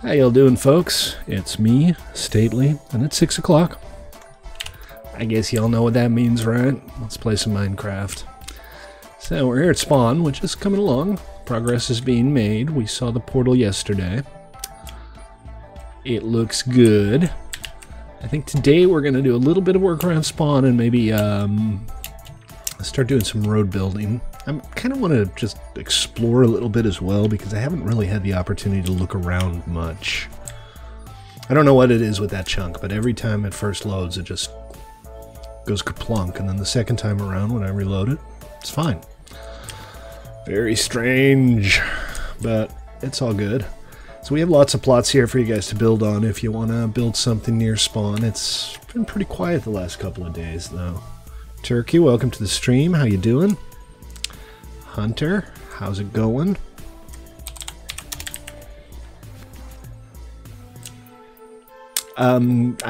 How y'all doing, folks? It's me, Stately, and it's 6 o'clock. I guess y'all know what that means, right? Let's play some Minecraft. So we're here at Spawn, which is coming along. Progress is being made. We saw the portal yesterday. It looks good. I think today we're going to do a little bit of work around Spawn and maybe start doing some road building. I kind of want to just explore a little bit as well because I haven't really had the opportunity to look around much. I don't know what it is with that chunk, but every time it first loads it just goes kerplunk, and then the second time around when I reload it, it's fine. Very strange, but it's all good. So we have lots of plots here for you guys to build on if you want to build something near spawn. It's been pretty quiet the last couple of days though. Turkey, welcome to the stream. How you doing? Hunter, how's it going? I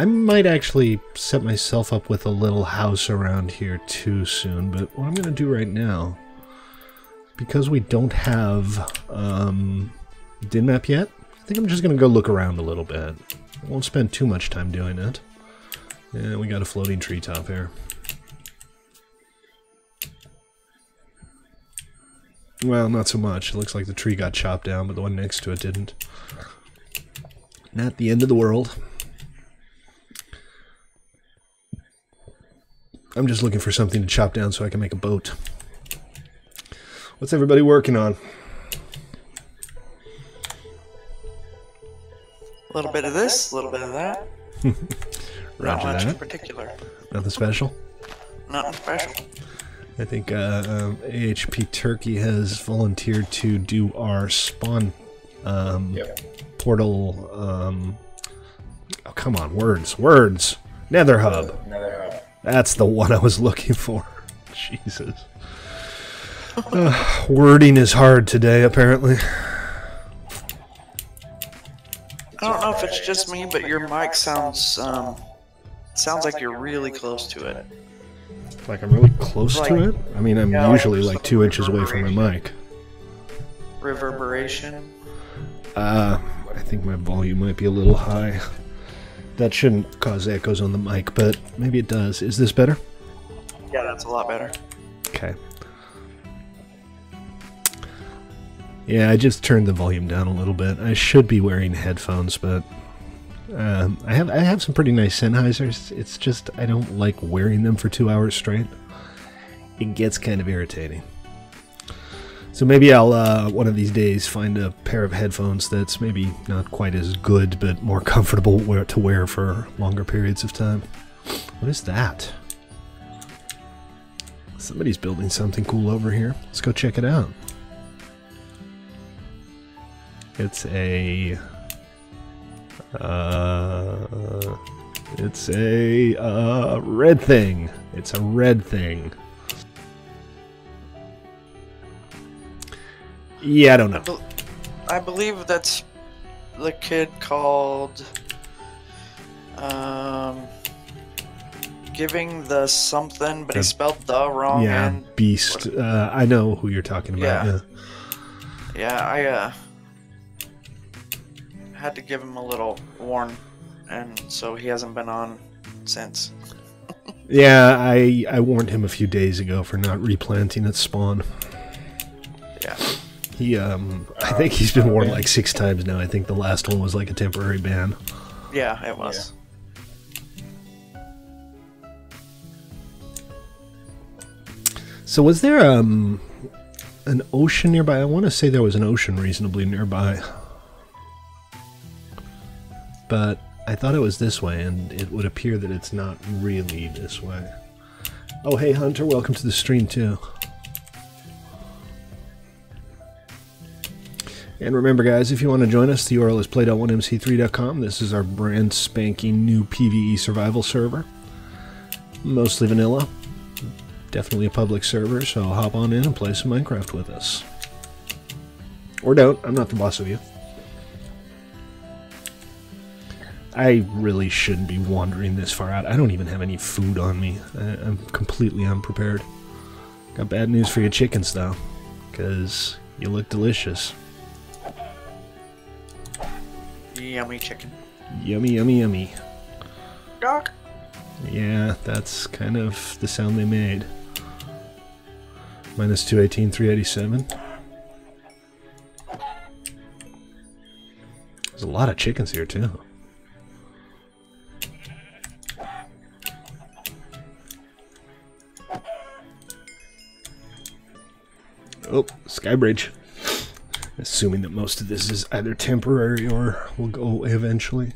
might actually set myself up with a little house around here too soon, but what I'm going to do right now, because we don't have din map yet, I think I'm just going to go look around a little bit. I won't spend too much time doing it. Yeah, we got a floating treetop here. Well, not so much. It looks like the tree got chopped down, but the one next to it didn't. Not the end of the world. I'm just looking for something to chop down so I can make a boat. What's everybody working on? A little bit of this, a little bit of that. Roger Not much that. in particular. Nothing special? Nothing special. I think AHP Turkey has volunteered to do our spawn portal. Oh, come on, words. Nether Hub. That's the one I was looking for. Jesus. Wording is hard today, apparently. I don't know if it's just me, but your mic sounds like you're really close to it. Like I'm really close Like, to it? I mean, I'm yeah, usually like like 2 inches away from my mic. Reverberation. I think my volume might be a little high. That shouldn't cause echoes on the mic, but maybe it does. Is this better? Yeah, that's a lot better. Okay. Yeah, I just turned the volume down a little bit. I should be wearing headphones, but I have some pretty nice Sennheisers. It's just I don't like wearing them for 2 hours straight. It gets kind of irritating. So maybe I'll one of these days find a pair of headphones that's maybe not quite as good, but more comfortable to wear for longer periods of time. What is that? Somebody's building something cool over here. Let's go check it out. It's a red thing. It's a red thing. Yeah, I don't know. I believe that's the kid called giving the something, but he spelled the wrong. Yeah, and beast. I know who you're talking about. Yeah, I had to give him a little warn, and so he hasn't been on since. Yeah, I warned him a few days ago for not replanting at spawn. Yeah. He I think he's been warned like 6 times now. I think the last one was like a temporary ban. Yeah, it was. So was there an ocean nearby? I want to say there was an ocean reasonably nearby. But I thought it was this way, and it would appear that it's not really this way. Oh, hey Hunter, welcome to the stream too. And remember guys, if you want to join us, the URL is play.1mc3.com. This is our brand spanking new PvE survival server. Mostly vanilla. Definitely a public server, so hop on in and play some Minecraft with us. Or don't, I'm not the boss of you. I really shouldn't be wandering this far out. I don't even have any food on me. I'm completely unprepared. Got bad news for your chickens though, because you look delicious. Yummy chicken. Yummy, yummy, yummy. Doc. Yeah, that's kind of the sound they made. Minus 218, 387. There's a lot of chickens here, too. Oh, Skybridge. Assuming that most of this is either temporary or will go away eventually.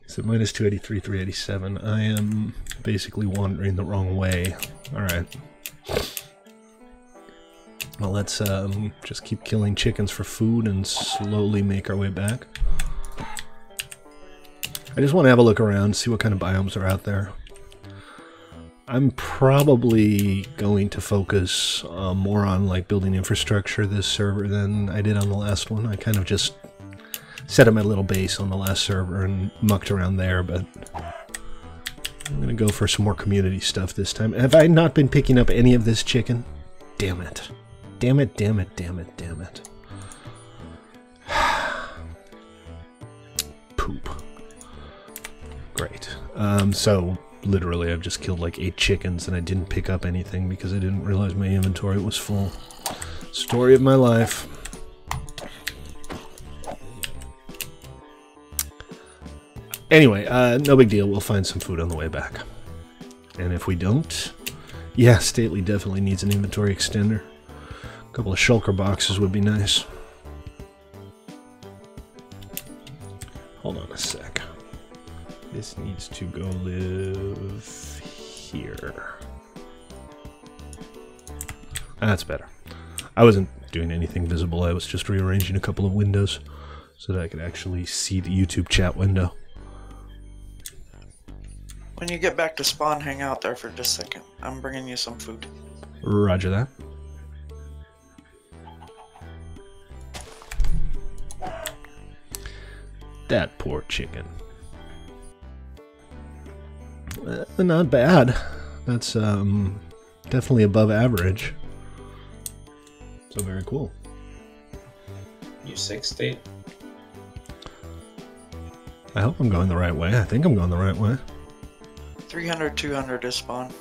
So minus 283, 387. I am basically wandering the wrong way. Alright. Well, let's just keep killing chickens for food and slowly make our way back. I just want to have a look around, see what kind of biomes are out there. I'm probably going to focus more on like building infrastructure this server than I did on the last one. I kind of just set up my little base on the last server and mucked around there, but I'm going to go for some more community stuff this time. Have I not been picking up any of this chicken? Damn it. Damn it, damn it, damn it, damn it. Poop. Great. So, literally, I've just killed like 8 chickens and I didn't pick up anything because I didn't realize my inventory was full. Story of my life. Anyway, no big deal. We'll find some food on the way back. And if we don't, yeah, Stately definitely needs an inventory extender. A couple of shulker boxes would be nice. Hold on a sec. This needs to go live here. That's better. I wasn't doing anything visible. I was just rearranging a couple of windows so that I could actually see the YouTube chat window. When you get back to spawn, hang out there for just a second. I'm bringing you some food. Roger that. That poor chicken. Not bad. That's definitely above average. So very cool. You 6 state? I hope I'm going the right way. I think I'm going the right way. 300, 200 is spawn.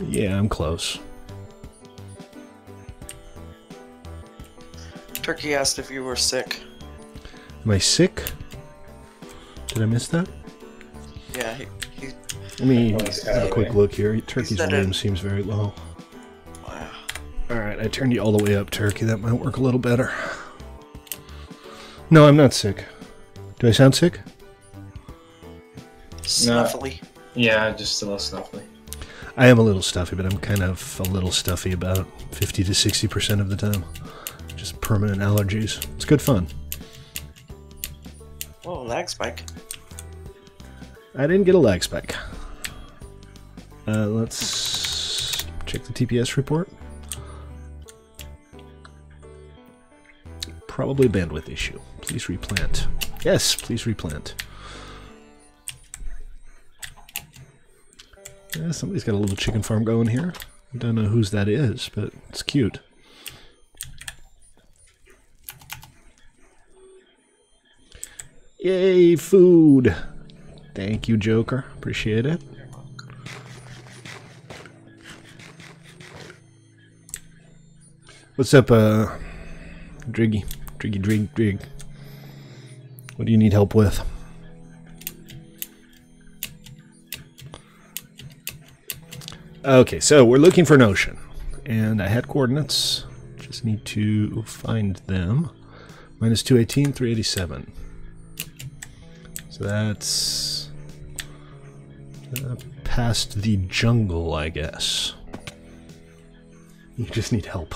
Yeah, I'm close. Turkey asked if you were sick. Am I sick? Did I miss that? Yeah, he Let me Oh, he's have a quick look here. Turkey's said volume it. seems very low. wow. Alright, I turned you all the way up, Turkey. That might work a little better. No, I'm not sick. Do I sound sick? Snuffly. Yeah, just a little snuffly. I am a little stuffy, but I'm kind of a little stuffy about 50 to 60% of the time. Just permanent allergies. It's good fun. Whoa, lag spike. I didn't get a lag spike. Let's check the TPS report. Probably a bandwidth issue. Please replant. Yes, please replant. Yeah, somebody's got a little chicken farm going here. I don't know whose that is, but it's cute. Yay, food! Thank you, Joker. Appreciate it. What's up, Driggy? Drig. What do you need help with? Okay, so we're looking for an ocean. And I had coordinates. Just need to find them. Minus 218, 387. So that's past the jungle, I guess. You just need help.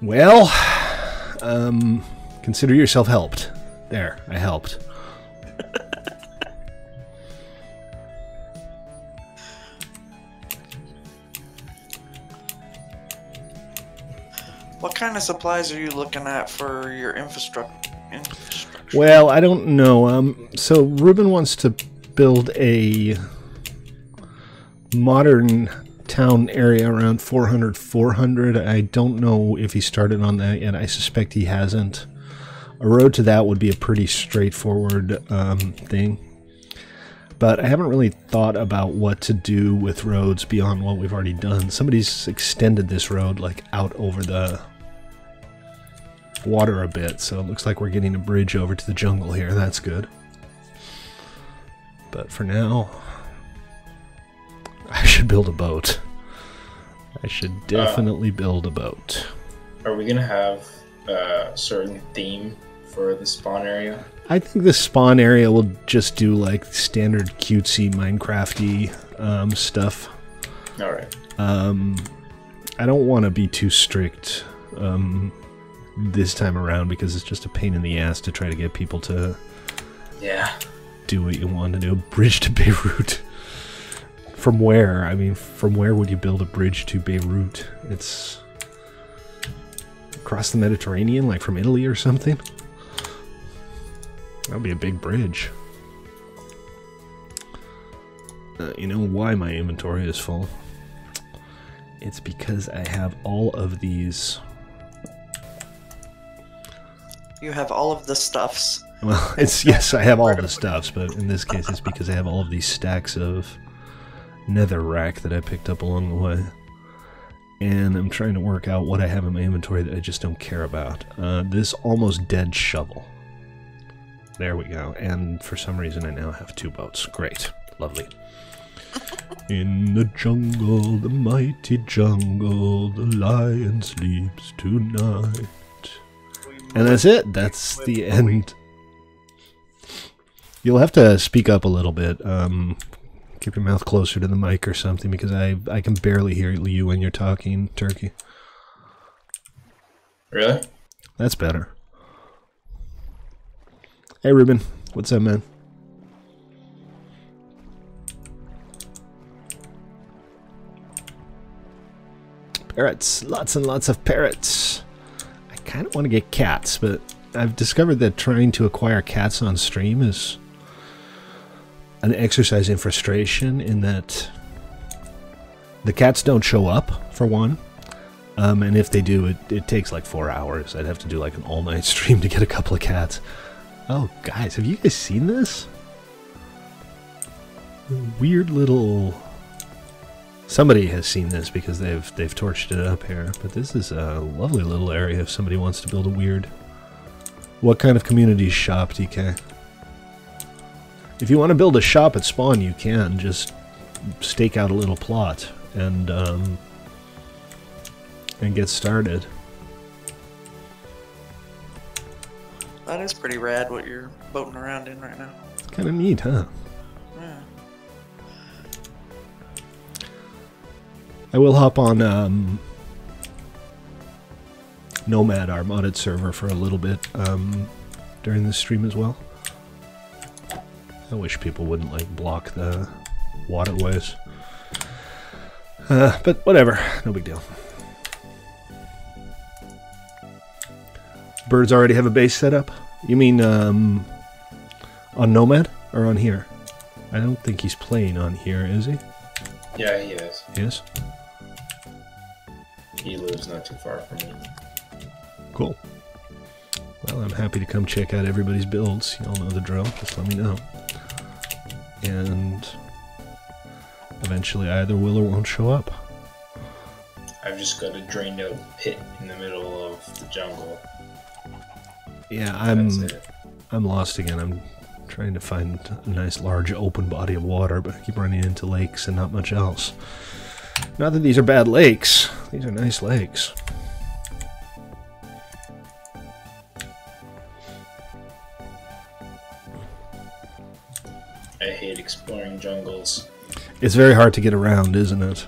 Well, consider yourself helped. There, I helped. What kind of supplies are you looking at for your infrastructure? Well, I don't know. So Ruben wants to build a modern town area around 400. I don't know if he started on that yet. I suspect he hasn't. A road to that would be a pretty straightforward thing. But I haven't really thought about what to do with roads beyond what we've already done. Somebody's extended this road like out over the water a bit, so it looks like we're getting a bridge over to the jungle here. That's good. But for now, I should build a boat. I should definitely build a boat. Are we gonna have a certain theme for the spawn area? I think the spawn area will just do like standard cutesy Minecrafty stuff. Alright. I don't want to be too strict this time around because it's just a pain in the ass to try to get people to do what you want to do. Bridge to Beirut. From where? I mean, from where would you build a bridge to Beirut? It's across the Mediterranean, like from Italy or something? That'll be a big bridge. You know why my inventory is full? It's because I have all of these. You have all of the stuffs. Well, it's yes, I have all the stuffs, but in this case it's because I have all of these stacks of netherrack that I picked up along the way. And I'm trying to work out what I have in my inventory that I just don't care about. This almost dead shovel. There we go. And for some reason I now have 2 boats. Great. Lovely. In the jungle, the mighty jungle, the lion sleeps tonight. And that's it. That's the end. You'll have to speak up a little bit. Keep your mouth closer to the mic or something because I can barely hear you when you're talking, Turkey. Really? That's better. Hey, Ruben. What's up, man? Parrots. Lots and lots of parrots. I kind of want to get cats, but I've discovered that trying to acquire cats on stream is an exercise in frustration in that the cats don't show up, for one. And if they do, it takes like 4 hours. I'd have to do like an all-night stream to get a couple of cats. Oh, guys, have you guys seen this? Weird little... Somebody has seen this because they've torched it up here. But this is a lovely little area if somebody wants to build a weird... What kind of community shop, DK? If you want to build a shop at spawn, you can. Just stake out a little plot and get started. That is pretty rad what you're boating around in right now. It's kind of neat, huh? Yeah. I will hop on Nomad, our modded server, for a little bit during this stream as well. I wish people wouldn't like block the waterways. But whatever, no big deal. Birds already have a base set up? You mean on Nomad or on here? I don't think he's playing on here, is he? Yeah, he is. Yes. He lives not too far from me. Cool. Well, I'm happy to come check out everybody's builds. Y'all know the drill. Just let me know. And eventually either will or won't show up. I've just got a drained out pit in the middle of the jungle. Yeah, That's it. I'm lost again. I'm trying to find a nice large open body of water, but I keep running into lakes and not much else. Not that these are bad lakes. These are nice lakes. I hate exploring jungles. It's very hard to get around, isn't it?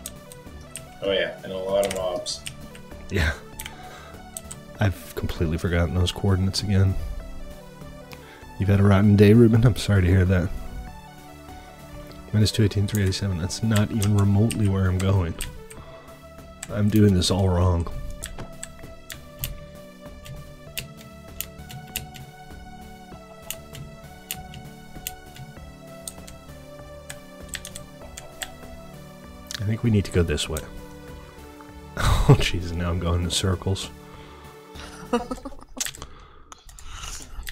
Oh yeah, and a lot of mobs. Yeah. I've completely forgotten those coordinates again. You've had a rotten day, Ruben? I'm sorry to hear that. Minus 218, 387. That's not even remotely where I'm going. I'm doing this all wrong. I think we need to go this way. Oh, jeez, now I'm going in circles.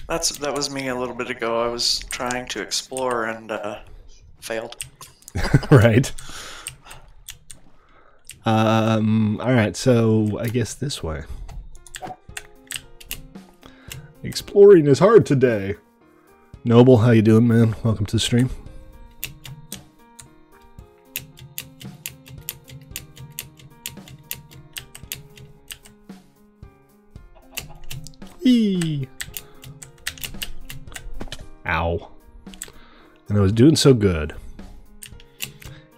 That was me a little bit ago. I was trying to explore and failed. Right. Alright, so I guess this way. Exploring is hard today. Noble, how you doing, man? Welcome to the stream. Eee. Ow. And I was doing so good.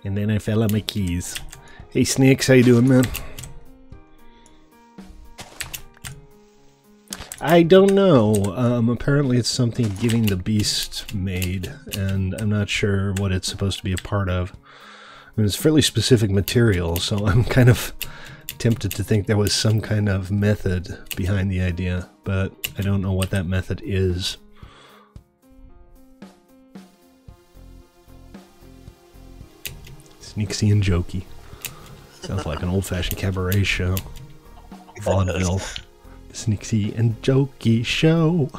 And then I fell on my keys. Hey Snakes, how you doing, man? I don't know. Apparently it's something Getting the Beast made, and I'm not sure what it's supposed to be a part of. I mean, it's fairly specific material, so I'm kind of tempted to think there was some kind of method behind the idea, but I don't know what that method is. Sneaksy and jokey. Sounds like an old-fashioned cabaret show. Vaudeville. Sneaksy and jokey show.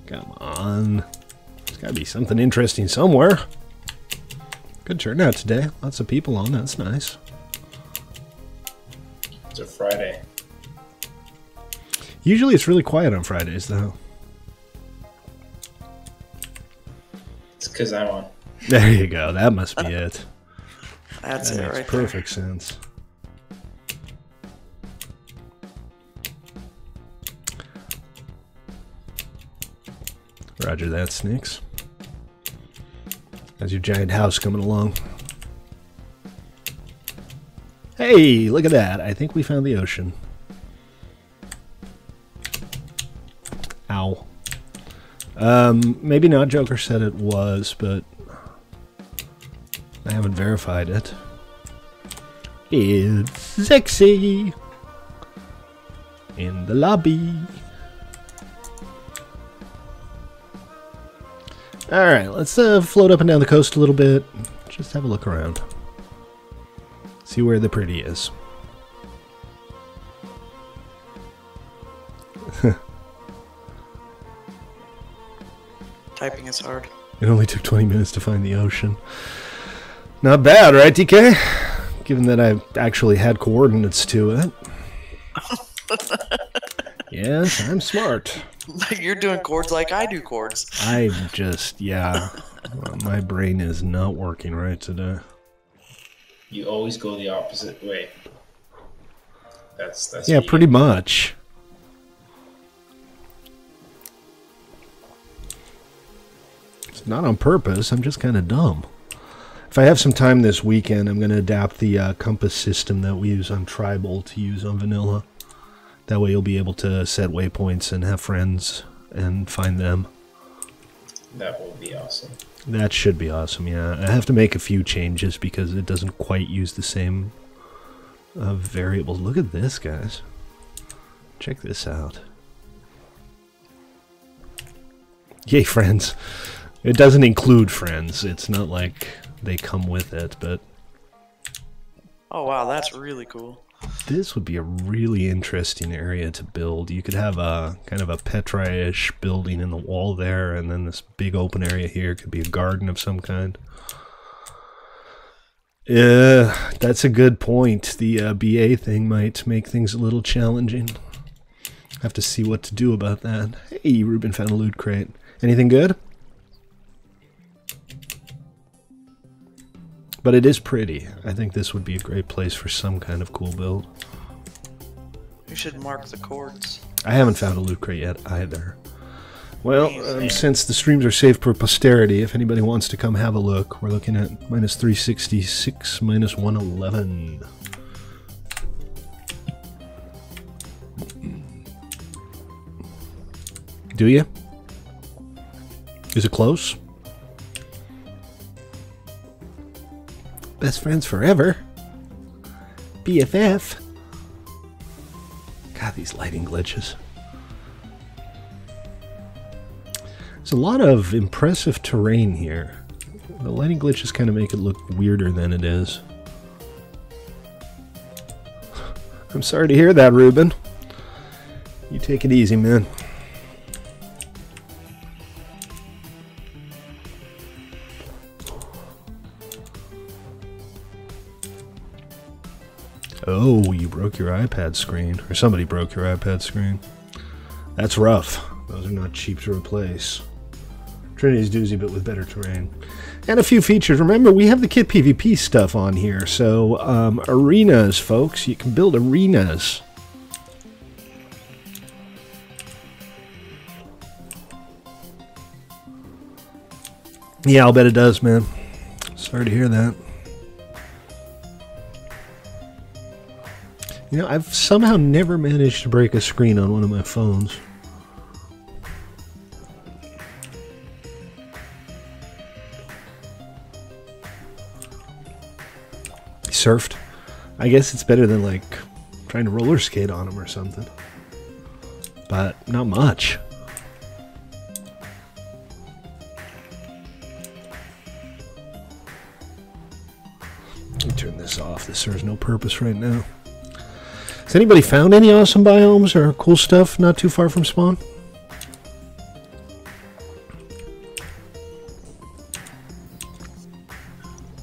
Come on. There's gotta be something interesting somewhere. Good turnout today. Lots of people on. That's nice. It's a Friday. Usually it's really quiet on Fridays, though. It's because I'm on. There you go. That must be it. That's That it makes right perfect sense. Roger that, Snakes. How's your giant house coming along? Hey, look at that. I think we found the ocean. Ow. Maybe not. Joker said it was, but I haven't verified it. It's sexy in the lobby. Alright, let's float up and down the coast a little bit. Just have a look around. See where the pretty is. Typing is hard. It only took 20 minutes to find the ocean. Not bad, right, DK? Given that I actually had coordinates to it. Yes, I'm smart. You're doing chords like I do chords. I'm just, yeah. My brain is not working right today. You always go the opposite way. That's Yeah, pretty much. It's not on purpose, I'm just kind of dumb. If I have some time this weekend, I'm going to adapt the compass system that we use on Tribal to use on Vanilla. That way you'll be able to set waypoints and have friends and find them. That will be awesome. That should be awesome, yeah. I have to make a few changes because it doesn't quite use the same variables. Look at this, guys. Check this out. Yay, friends. It doesn't include friends. It's not like they come with it, but... Oh wow, that's really cool. This would be a really interesting area to build. You could have a kind of a Petra-ish building in the wall there, and then this big open area here could be a garden of some kind. That's a good point. The BA thing might make things a little challenging. Have to see what to do about that. Hey, Ruben found a loot crate. Anything good? But it is pretty. I think this would be a great place for some kind of cool build. You should mark the chords. I haven't found a loot crate yet either. Well, since the streams are saved for posterity, if anybody wants to come have a look, we're looking at minus 366, minus 111. Do you? Is it close? Best friends forever. BFF. God, these lighting glitches. There's a lot of impressive terrain here. The lighting glitches kind of make it look weirder than it is. I'm sorry to hear that, Ruben. You take it easy, man. Oh, you broke your iPad screen. Or somebody broke your iPad screen. That's rough. Those are not cheap to replace. Trinity's doozy, but with better terrain. And a few features. Remember, we have the kit PvP stuff on here. So, arenas, folks. You can build arenas. Yeah, I'll bet it does, man. Sorry to hear that. You know, I've somehow never managed to break a screen on one of my phones. Surfed. I guess it's better than, like, trying to roller skate on them or something. But not much. Let me turn this off. This serves no purpose right now. Has anybody found any awesome biomes or cool stuff not too far from spawn?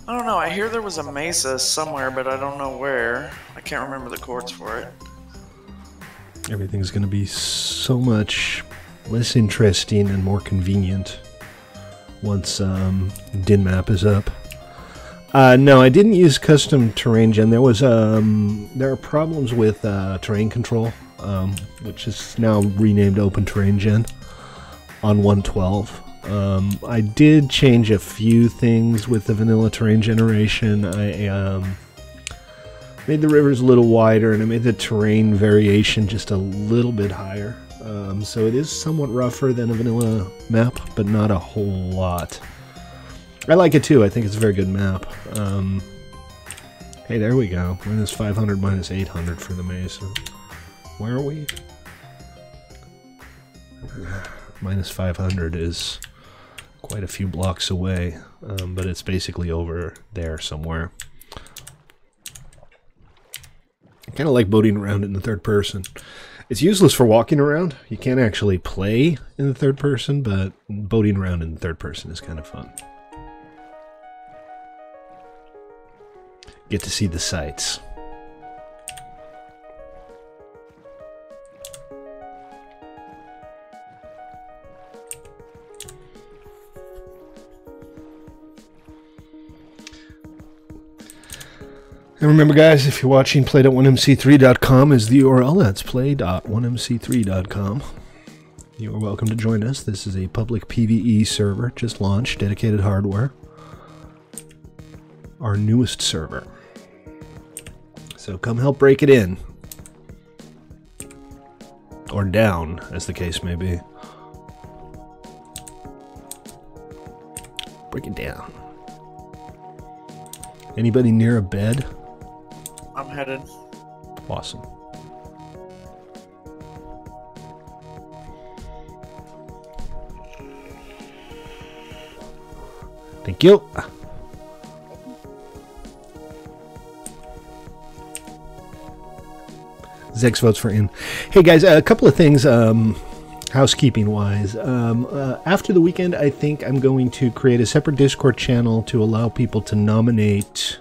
I don't know. I hear there was a mesa somewhere, but I don't know where. I can't remember the coords for it. Everything's going to be so much less interesting and more convenient once DinMap is up. No, I didn't use custom terrain gen. There was there are problems with terrain control, which is now renamed Open Terrain Gen on 1.12. I did change a few things with the vanilla terrain generation. I made the rivers a little wider, and I made the terrain variation just a little bit higher. So it is somewhat rougher than a vanilla map, but not a whole lot. I like it too. I think it's a very good map. Hey, there we go. Minus 500, minus 800 for the Mesa. Where are we? Minus 500 is quite a few blocks away, but it's basically over there somewhere. I kind of like boating around in the third person. It's useless for walking around. You can't actually play in the third person, but boating around in the third person is kind of fun. Get to see the sights. And remember, guys, if you're watching, play.1mc3.com is the URL. That's play.1mc3.com. You are welcome to join us. This is a public PvE server, just launched, dedicated hardware. Our newest server. So come help break it in. Or down, as the case may be. Break it down. Anybody near a bed? I'm headed. Awesome. Thank you. Zex votes for in. Hey guys, a couple of things housekeeping wise. After the weekend, I think I'm going to create a separate Discord channel to allow people to nominate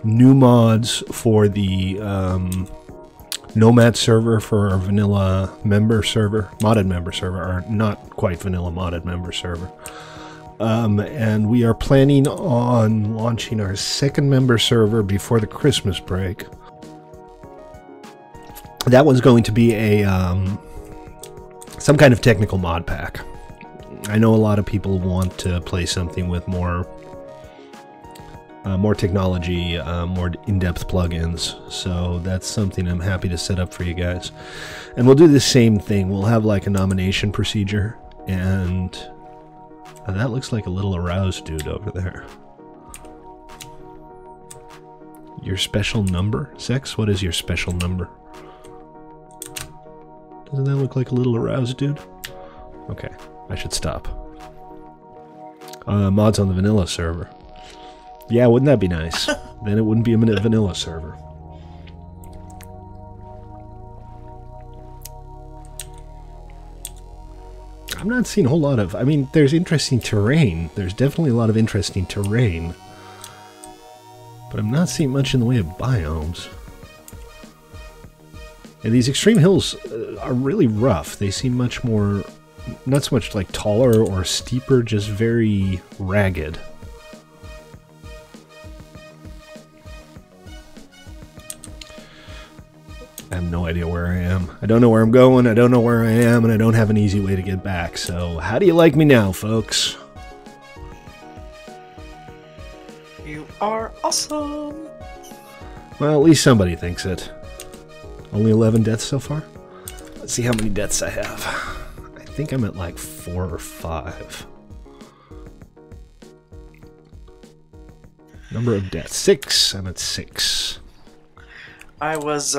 new mods for the Nomad server for our vanilla member server, modded member server, or not quite vanilla modded member server. And we are planning on launching our second member server before the Christmas break. That one's going to be a some kind of technical mod pack. I know a lot of people want to play something with more technology, more in-depth plugins. So that's something I'm happy to set up for you guys. And we'll do the same thing. We'll have like a nomination procedure, and that looks like a little aroused dude over there. Your special number, Sex? What is your special number? Doesn't that look like a little aroused dude? Okay. I should stop. Mods on the vanilla server. Yeah, wouldn't that be nice? Then it wouldn't be a vanilla server. I'm not seeing a whole lot of... I mean, there's interesting terrain. There's definitely a lot of interesting terrain. But I'm not seeing much in the way of biomes. And these extreme hills are really rough. They seem much more... not so much like taller or steeper, just very ragged. I have no idea where I am. I don't know where I'm going, I don't know where I am, and I don't have an easy way to get back. So, how do you like me now, folks? You are awesome! Well, at least somebody thinks it. Only 11 deaths so far? Let's see how many deaths I have. I think I'm at like 4 or 5. Number of deaths. 6. I'm at 6. I was,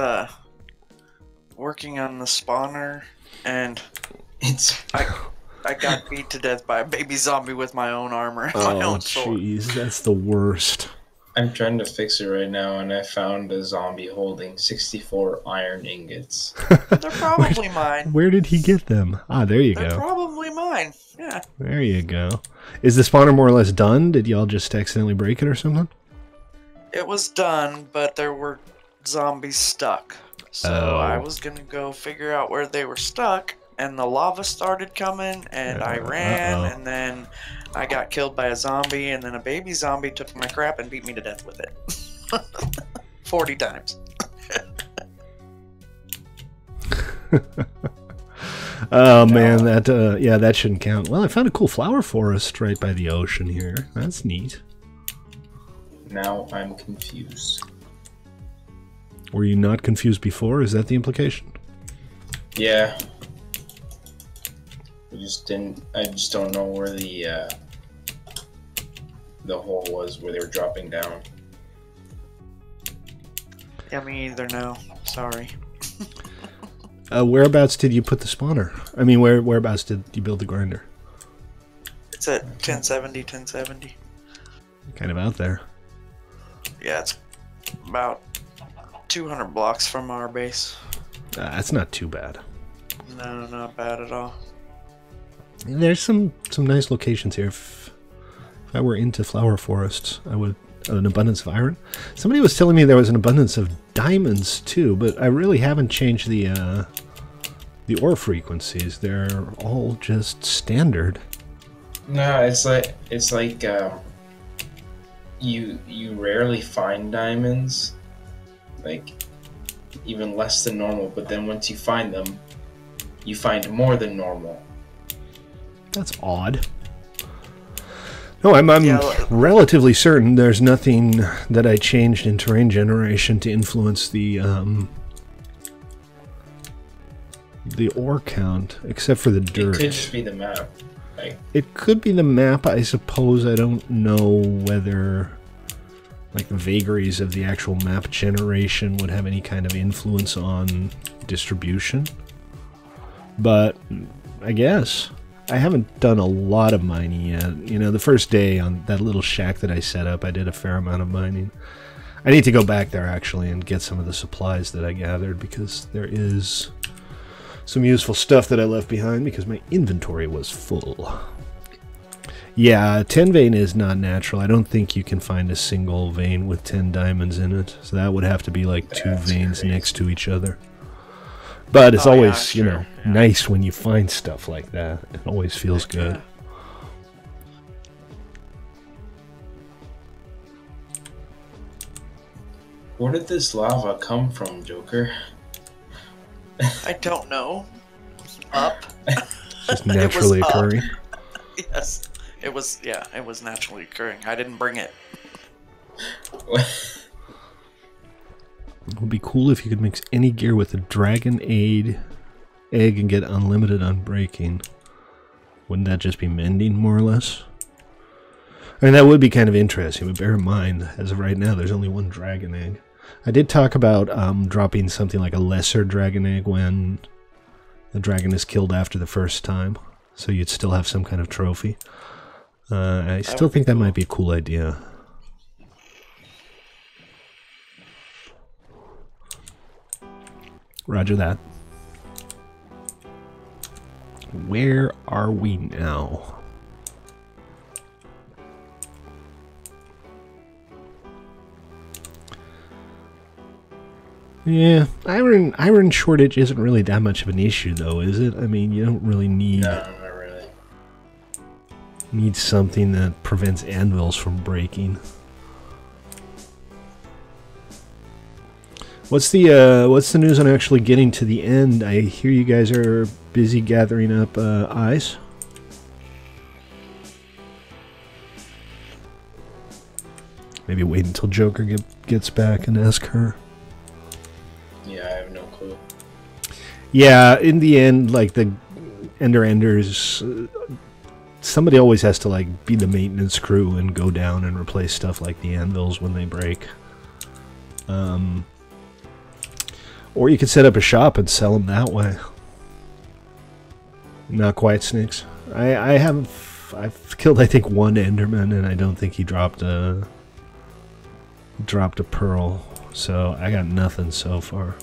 working on the spawner, and I got beat to death by a baby zombie with my own armor and my own sword. Jeez, that's the worst. I'm trying to fix it right now, and I found a zombie holding 64 iron ingots. They're probably mine. Where did he get them? Ah, there you They're go. probably mine. Yeah. There you go. Is the spawner more or less done? Did y'all just accidentally break it or something? It was done, but there were zombies stuck. So I was gonna go figure out where they were stuck, and the lava started coming, and I ran, and then I got killed by a zombie, and then a baby zombie took my crap and beat me to death with it. 40 times. Oh man, that yeah, that shouldn't count. Well, I found a cool flower forest right by the ocean here. That's neat. Now I'm confused. Were you not confused before? Is that the implication? Yeah. I just don't know where the hole was where they were dropping down. Yeah, me either now. Sorry. Whereabouts did you put the spawner? I mean, whereabouts did you build the grinder? It's at 1070. Kind of out there. Yeah, it's about 200 blocks from our base. That's not too bad. No, not bad at all. There's some nice locations here. If I were into flower forests, I would... an abundance of iron. Somebody was telling me there was an abundance of diamonds too, but I really haven't changed the ore frequencies. They're all just standard. No, it's like you rarely find diamonds, like even less than normal, but then once you find them, you find more than normal. That's odd. No, I'm Yeah, relatively certain there's nothing that I changed in terrain generation to influence the ore count, except for the dirt. It could just be the map. Like, it could be the map, I suppose. I don't know whether like the vagaries of the actual map generation would have any kind of influence on distribution. But I guess. I haven't done a lot of mining yet. You know, the first day on that little shack that I set up, I did a fair amount of mining. I need to go back there, actually, and get some of the supplies that I gathered, because there is some useful stuff that I left behind, because my inventory was full. Yeah, 10 vein is not natural. I don't think you can find a single vein with 10 diamonds in it, so that would have to be like two veins next to each other. But it's always, you know, nice when you find stuff like that. It always feels good. where did this lava come from, Joker? I don't know. Up. Just naturally It was occurring. Yes. It was, yeah, it was naturally occurring. I didn't bring it. It would be cool if you could mix any gear with a dragon egg and get unlimited unbreaking. Wouldn't that just be mending, more or less? I mean, that would be kind of interesting, but bear in mind, as of right now, there's only one dragon egg. I did talk about dropping something like a lesser dragon egg when the dragon is killed after the first time. so you'd still have some kind of trophy. I still think that might be a cool idea. Roger that. Where are we now? Yeah, iron shortage isn't really that much of an issue, though, is it? I mean, you don't really need... No, not really. Need something that prevents anvils from breaking. What's the news on actually getting to the end? I hear you guys are busy gathering up eyes. Maybe wait until Joker gets back and ask her. Yeah, I have no clue. Yeah, in the end, like the Enders, somebody always has to like be the maintenance crew and go down and replace stuff like the anvils when they break. Or you could set up a shop and sell them that way. Not quite, Snakes. I've killed I think one Enderman, and I don't think he dropped a pearl. So I got nothing so far.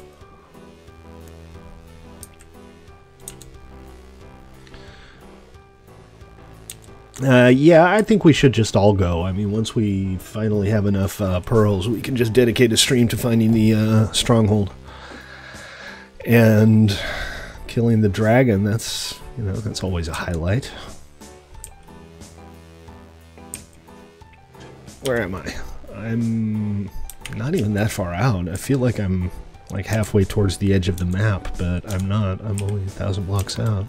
Yeah, I think we should just all go. I mean, once we finally have enough pearls, we can just dedicate a stream to finding the stronghold. And killing the dragon, that's, you know, that's always a highlight. Where am I? I'm not even that far out. I feel like I'm like halfway towards the edge of the map, but I'm not. I'm only 1,000 blocks out.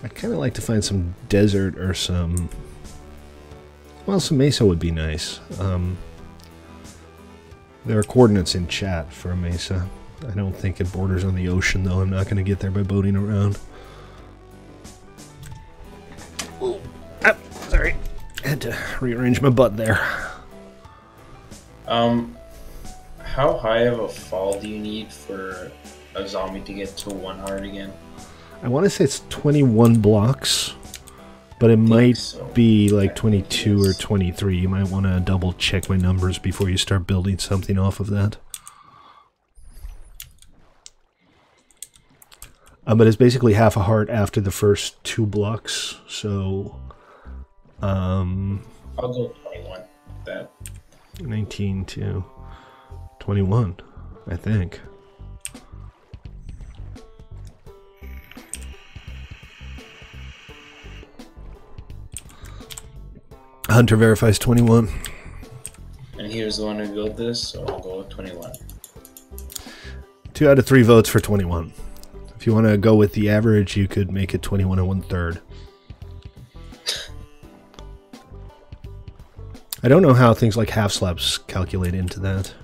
I'd kind of like to find some desert or some... Well, some mesa would be nice. There are coordinates in chat for a mesa. I don't think it borders on the ocean, though. I'm not going to get there by boating around. Oh, sorry. Had to rearrange my butt there. How high of a fall do you need for a zombie to get to 1 heart again? I want to say it's 21 blocks, but it might be like 22 or 23. You might want to double check my numbers before you start building something off of that. But it's basically half a heart after the first 2 blocks, so... I'll go 21. That 19 to 21, I think. Hunter verifies 21. And he was the one who built this, so I'll go with 21. 2 out of 3 votes for 21. If you want to go with the average, you could make it 21 and 1/3. I don't know how things like half slabs calculate into that.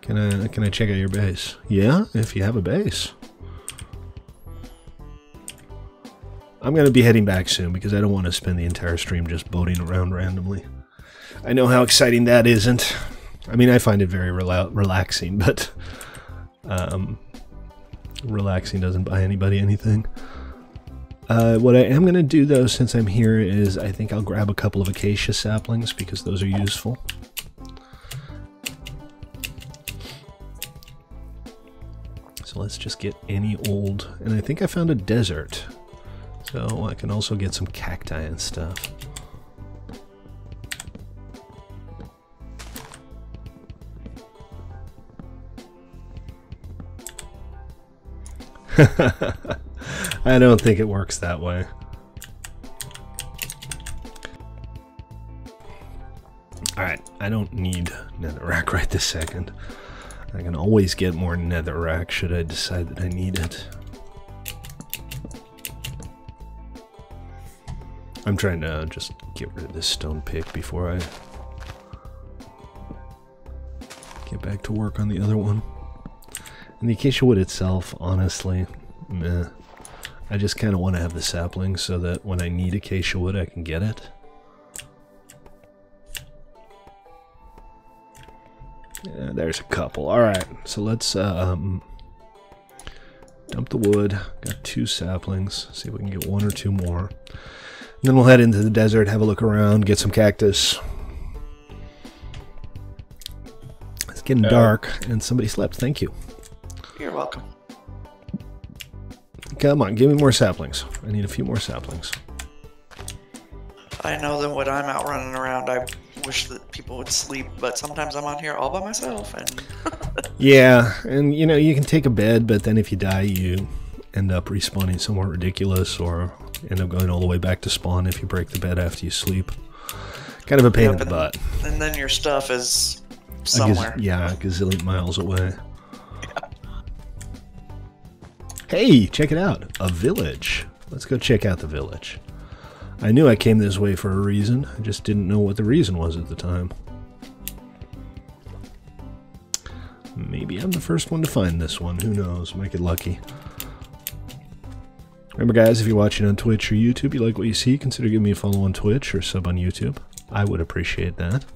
Can I check out your base? Yeah, if you have a base. I'm going to be heading back soon because I don't want to spend the entire stream just boating around randomly. I know how exciting that isn't. I mean, I find it very relaxing, but relaxing doesn't buy anybody anything. What I am going to do, though, since I'm here, is I think I'll grab a couple of acacia saplings because those are useful. So let's just get any old... And I think I found a desert. So I can also get some cacti and stuff. I don't think it works that way. Alright, I don't need netherrack right this second. I can always get more netherrack should I decide that I need it. I'm trying to just get rid of this stone pick before I get back to work on the other one. And the acacia wood itself, honestly, meh. I just kind of want to have the saplings so that when I need acacia wood, I can get it. Yeah, there's a couple. Alright, so let's Dump the wood. Got 2 saplings. See if we can get 1 or 2 more. And then we'll head into the desert, have a look around, get some cactus. It's getting dark, and somebody slept. Thank you. You're welcome. Come on, give me more saplings. I need a few more saplings. I know that when I'm out running around, I wish that people would sleep, but sometimes I'm on here all by myself, and... Yeah, and you know, you can take a bed, but then if you die, you end up respawning somewhere ridiculous, or end up going all the way back to spawn if you break the bed after you sleep. Kind of a pain in the butt. And then your stuff is somewhere. Yeah, a gazillion miles away. Yeah. Hey, check it out. A village. Let's go check out the village. I knew I came this way for a reason. I just didn't know what the reason was at the time. Maybe I'm the first one to find this one. Who knows? Might get lucky. Remember, guys, if you're watching on Twitch or YouTube, you like what you see, consider giving me a follow on Twitch or sub on YouTube. I would appreciate that.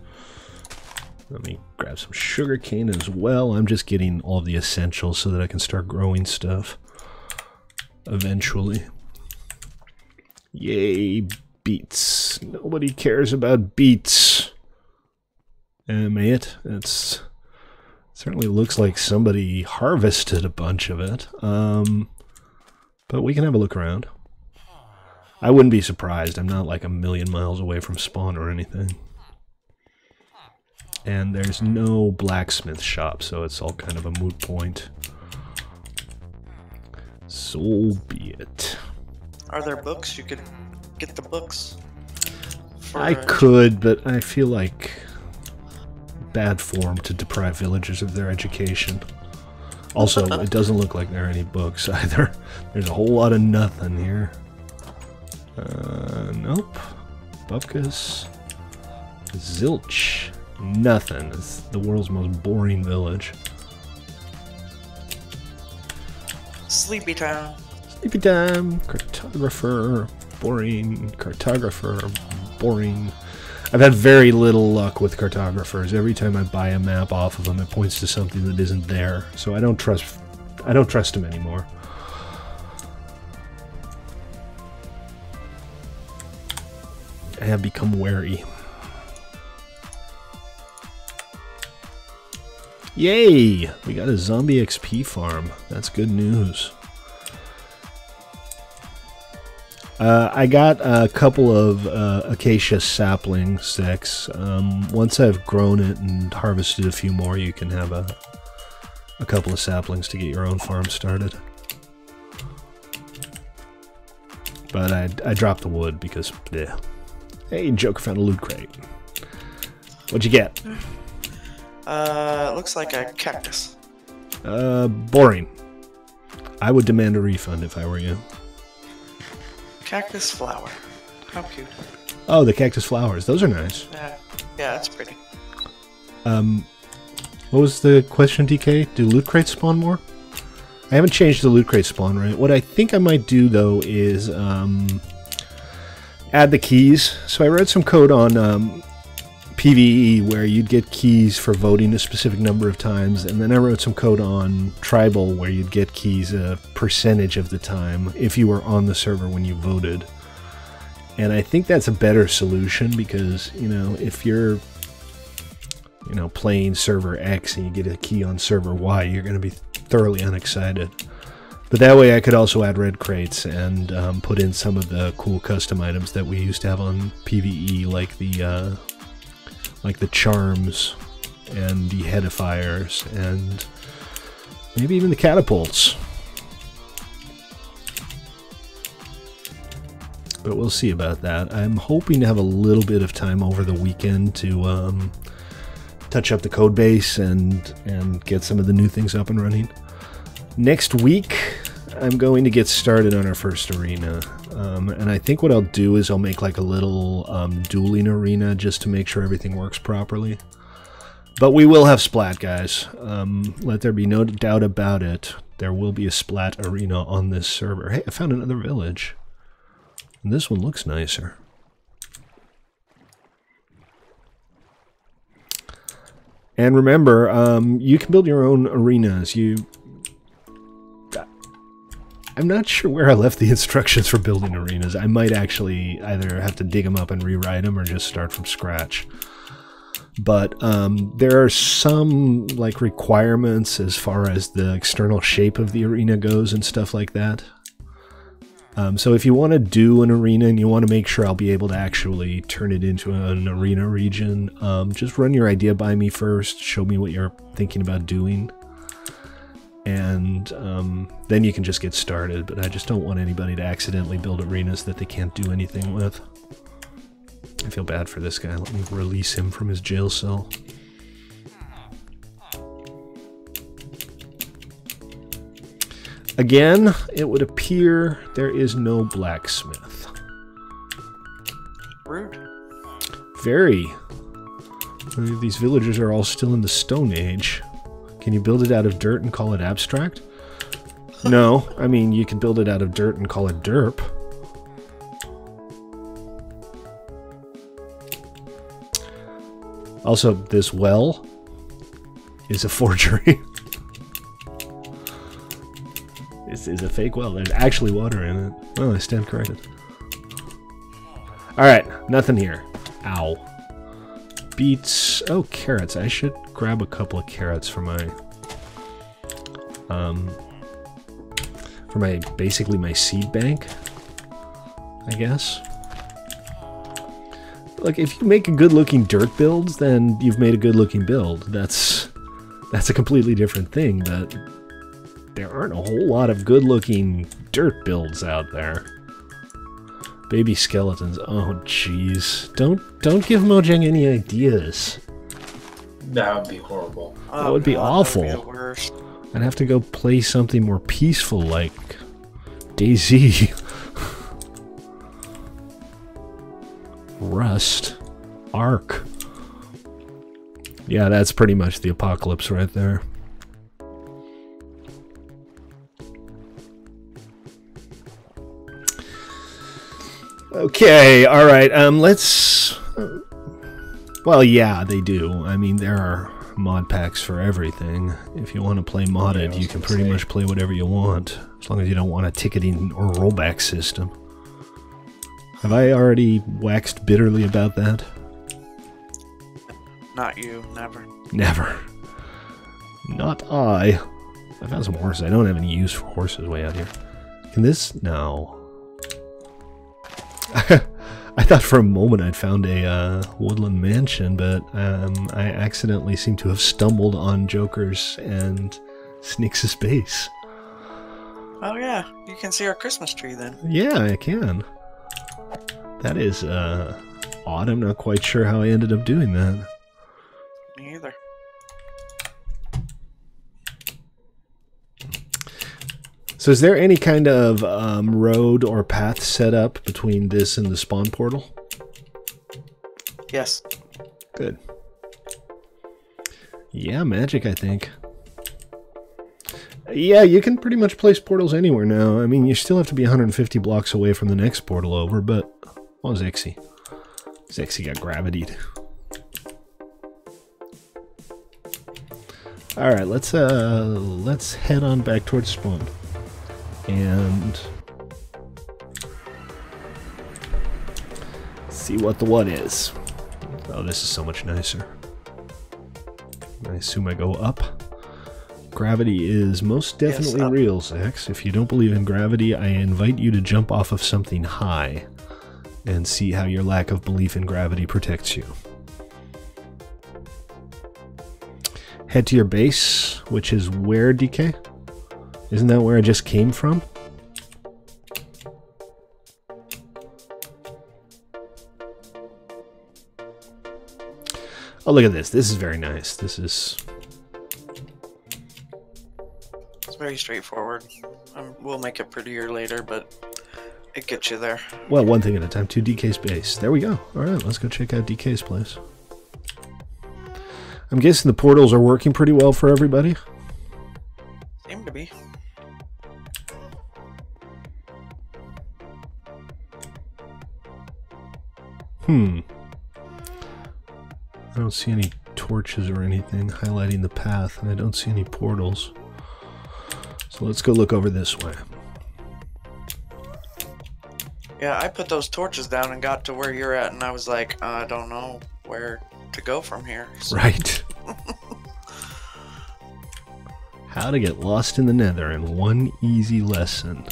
Let me grab some sugar cane as well. I'm just getting all of the essentials so that I can start growing stuff eventually. Yay, beets. Nobody cares about beets. Mate, it certainly looks like somebody harvested a bunch of it. But we can have a look around. I wouldn't be surprised. I'm not like a million miles away from spawn or anything. And there's no blacksmith shop, so it's all kind of a moot point. So be it. Are there books? You could get the books. I could, but I feel like bad form to deprive villagers of their education. Also, it doesn't look like there are any books either. There's a whole lot of nothing here. Nope. Bupkis. Zilch. Nothing. It's the world's most boring village. Sleepy time. Sleepy time. Cartographer. Boring. Cartographer. Boring. I've had very little luck with cartographers. Every time I buy a map off of them, it points to something that isn't there. So I don't trust them anymore. I have become wary. Yay! We got a zombie XP farm. That's good news. I got a couple of acacia sapling sticks. Once I've grown it and harvested a few more, you can have a couple of saplings to get your own farm started. But I dropped the wood because, yeah. Hey, Joker found a loot crate. What'd you get? It looks like a cactus. Boring. I would demand a refund if I were you. Cactus flower. How cute. Oh, the cactus flowers. Those are nice. Yeah, that's pretty. What was the question, DK? Do loot crates spawn more? I haven't changed the loot crate spawn rate. What I think I might do, though, is add the keys. So I read some code on PvE where you'd get keys for voting a specific number of times, and then I wrote some code on Tribal where you'd get keys a percentage of the time if you were on the server when you voted. And I think that's a better solution because, you know, if you're, you know, playing server X and you get a key on server Y, you're going to be thoroughly unexcited. But that way I could also add red crates and put in some of the cool custom items that we used to have on PvE, like the charms and the headifiers and maybe even the catapults. But we'll see about that. I'm hoping to have a little bit of time over the weekend to touch up the code base and get some of the new things up and running. Next week, I'm going to get started on our first arena. And I think what I'll do is I'll make like a little dueling arena just to make sure everything works properly. But we will have Splat, guys. Let there be no doubt about it. There will be a Splat arena on this server. Hey, I found another village. And this one looks nicer. And remember, you can build your own arenas. I'm not sure where I left the instructions for building arenas. I might actually either have to dig them up and rewrite them or just start from scratch. But there are some like requirements as far as the external shape of the arena goes and stuff like that. So if you want to do an arena and you want to make sure I'll be able to actually turn it into an arena region, just run your idea by me first, show me what you're thinking about doing, and then you can just get started. But I just don't want anybody to accidentally build arenas that they can't do anything with. I feel bad for this guy. Let me release him from his jail cell. Again, it would appear there is no blacksmith. Rude. Very. These villagers are all still in the Stone Age. Can you build it out of dirt and call it abstract? No, I mean, you can build it out of dirt and call it derp. Also, this well is a forgery. This is a fake well. There's actually water in it. Oh, I stand corrected. Alright, nothing here. Ow. Beets. Oh, carrots. I should grab a couple of carrots for my... basically my seed bank, I guess. Like, if you make a good-looking dirt build, then you've made a good-looking build. That's a completely different thing, but there aren't a whole lot of good-looking dirt builds out there. Baby skeletons. Oh, jeez. Don't give Mojang any ideas. That would be horrible. That would be awful. That'd be the worst. I'd have to go play something more peaceful, like DayZ. Rust. Ark. Yeah, that's pretty much the apocalypse right there. Okay, alright, let's... Well, yeah, they do. I mean, there are mod packs for everything. If you want to play modded, Yeah, you can pretty much play whatever you want, as long as you don't want a ticketing or rollback system. Have I already waxed bitterly about that? Not you, never. Never. Not I. I found some horses. I don't have any use for horses way out here. Can this? No. I thought for a moment I'd found a woodland mansion, but I accidentally seem to have stumbled on Joker's and Snyx's base. Oh yeah, you can see our Christmas tree then. Yeah, I can. That is odd. I'm not quite sure how I ended up doing that. Me either. So is there any kind of road or path set up between this and the spawn portal? Yes. Good. Yeah, magic, I think. Yeah, you can pretty much place portals anywhere now. I mean, you still have to be 150 blocks away from the next portal over, but... Oh, Zexy. Zexy got gravitied. Alright, let's head on back towards spawn. And... see what the what is. Oh, this is so much nicer. I assume I go up. Gravity is most definitely Yes, real, Zex. If you don't believe in gravity, I invite you to jump off of something high and see how your lack of belief in gravity protects you. Head to your base, which is where, DK? Isn't that where I just came from? Oh, look at this. This is very nice. This is... It's very straightforward. We'll make it prettier later, but it gets you there. Well, one thing at a time. To DK's base. There we go. Alright, let's go check out DK's place. I'm guessing the portals are working pretty well for everybody. Seem to be. I don't see any torches or anything highlighting the path, and I don't see any portals. So let's go look over this way. Yeah, I put those torches down and got to where you're at, and I was like, I don't know where to go from here. So. Right. How to get lost in the Nether in one easy lesson.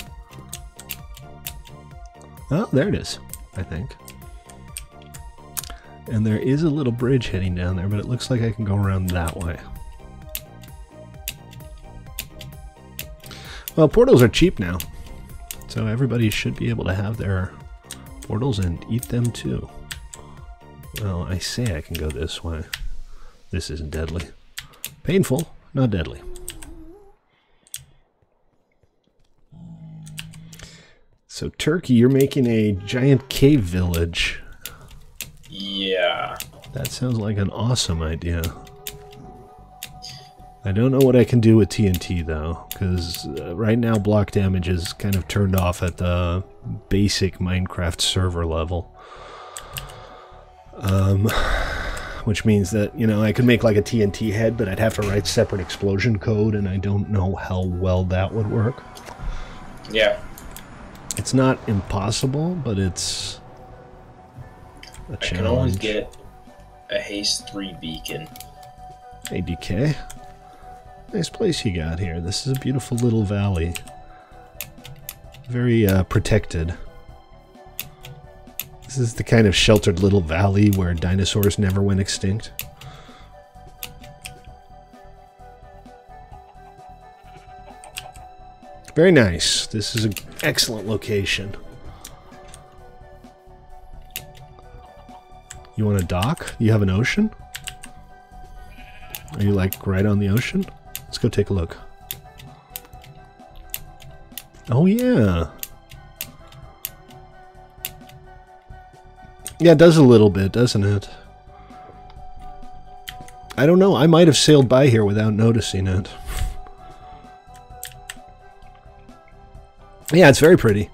Oh, there it is, I think. And there is a little bridge heading down there, but it looks like I can go around that way. Well, portals are cheap now, so everybody should be able to have their portals and eat them too. Well, I say I can go this way. This isn't deadly. Painful, not deadly. So, Turkey, you're making a giant cave village. Yeah. That sounds like an awesome idea. I don't know what I can do with TNT, though, because right now block damage is kind of turned off at the basic Minecraft server level. Which means that, you know, I could make like a TNT head, but I'd have to write separate explosion code, and I don't know how well that would work. Yeah. It's not impossible, but it's a challenge. I can always get a Haste 3 beacon. Hey, DK. Nice place you got here. This is a beautiful little valley. Very protected. This is the kind of sheltered little valley where dinosaurs never went extinct. Very nice. This is an excellent location. You want a dock? You have an ocean? Are you like right on the ocean? Let's go take a look. Oh yeah. Yeah, it does a little bit, doesn't it? I don't know. I might have sailed by here without noticing it. Yeah, it's very pretty.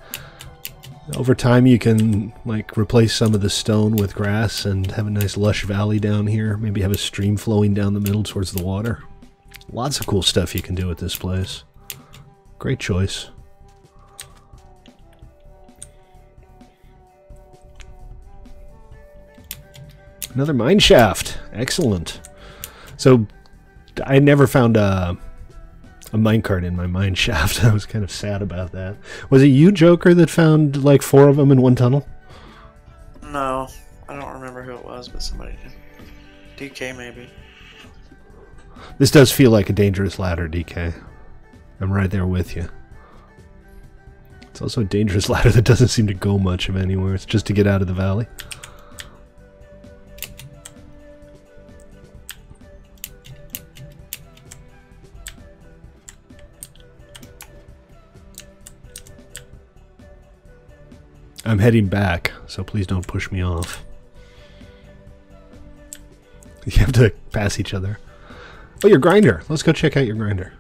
Over time you can like replace some of the stone with grass and have a nice lush valley down here. Maybe have a stream flowing down the middle towards the water. Lots of cool stuff you can do with this place. Great choice. Another mine shaft. Excellent. So, I never found a minecart in my mine shaft. I was kind of sad about that. Was it you, Joker, that found like 4 of them in one tunnel? No, I don't remember who it was, but somebody did. DK maybe. This does feel like a dangerous ladder, DK. I'm right there with you. It's also a dangerous ladder that doesn't seem to go much of anywhere. It's just to get out of the valley. I'm heading back, so please don't push me off. You have to pass each other. Oh, your grinder. Let's go check out your grinder.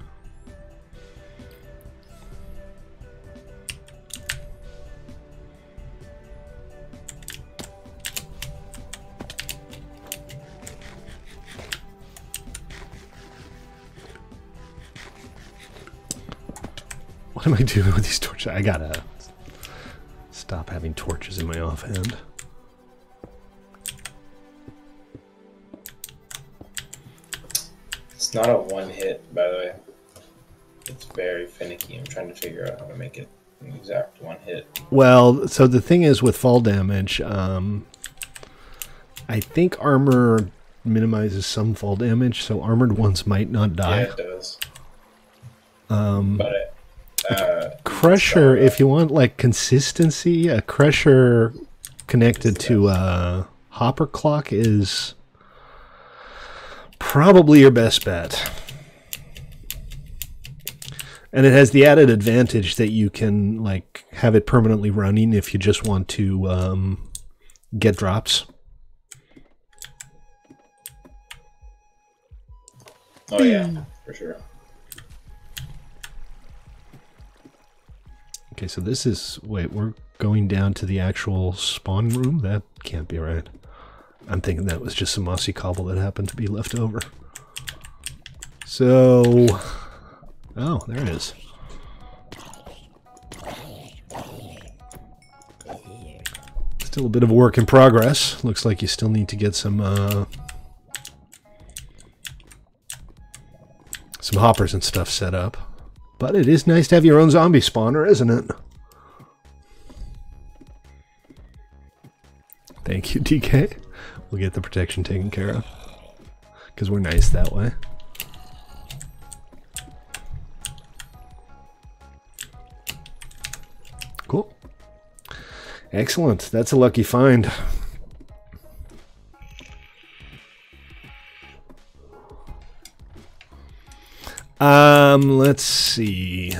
What am I doing with these torches? I gotta stop having torches in my offhand. It's not a one hit, by the way. It's very finicky. I'm trying to figure out how to make it an exact one hit. Well, so the thing is with fall damage, I think armor minimizes some fall damage, so armored ones might not die. Yeah, it does. But Crusher, if you want like consistency, a Crusher connected to a Hopper Clock is probably your best bet. And it has the added advantage that you can like have it permanently running if you just want to get drops. Oh yeah, for sure. Okay, so this is... Wait, we're going down to the actual spawn room? That can't be right. I'm thinking that was just some mossy cobble that happened to be left over. So... Oh, there it is. Still a bit of a work in progress. Looks like you still need to get some hoppers and stuff set up. But it is nice to have your own zombie spawner, isn't it? Thank you, DK. We'll get the protection taken care of. Because we're nice that way. Cool. Excellent. That's a lucky find. Let's see.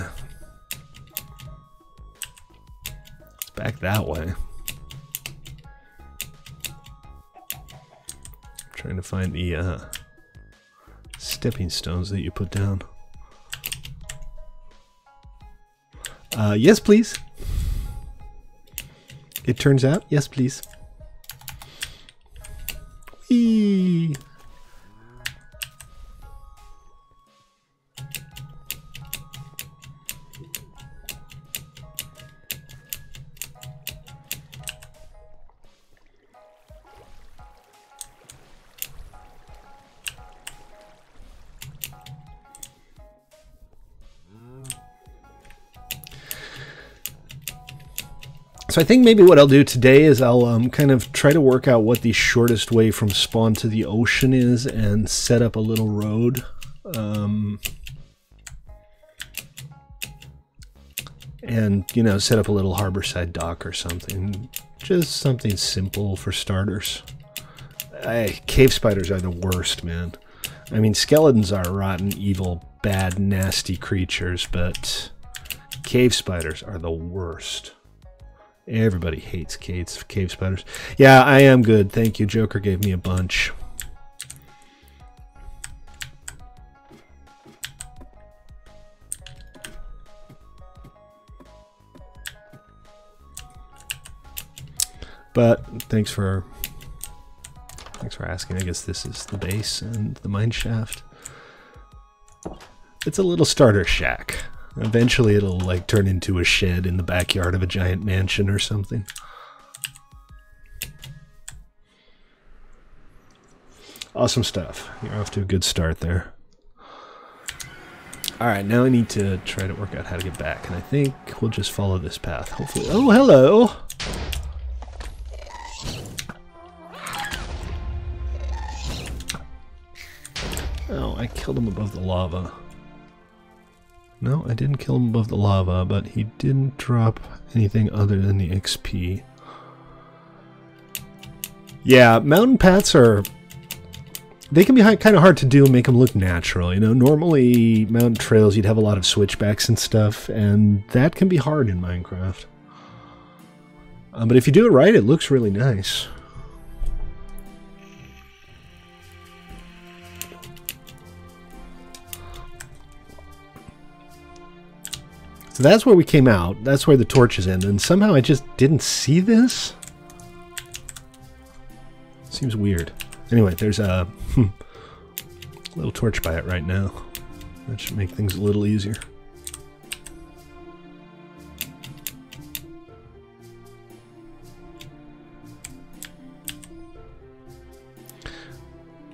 It's back that way. I'm trying to find the stepping stones that you put down. Yes, please. It turns out, yes, please. Whee! So I think maybe what I'll do today is I'll kind of try to work out what the shortest way from spawn to the ocean is and set up a little road. And, you know, set up a little harborside dock or something. Just something simple for starters. Cave spiders are the worst, man. I mean, skeletons are rotten, evil, bad, nasty creatures, but cave spiders are the worst. Everybody hates cave spiders. Yeah, I am good. Thank you. Joker gave me a bunch. But thanks for asking. I guess this is the base and the mine shaft. It's a little starter shack. Eventually it'll like turn into a shed in the backyard of a giant mansion or something. Awesome stuff. You're off to a good start there. Alright, now I need to try to work out how to get back, and I think we'll just follow this path. Hopefully. Oh, hello! Oh, I killed him above the lava. No, I didn't kill him above the lava, but he didn't drop anything other than the XP. Yeah, mountain paths are... They can be kind of hard to do and make them look natural. You know, normally mountain trails you'd have a lot of switchbacks and stuff, and that can be hard in Minecraft. But if you do it right, it looks really nice. So that's where we came out. That's where the torches end. And somehow I just didn't see this. Seems weird. Anyway, there's a little torch by it right now. That should make things a little easier.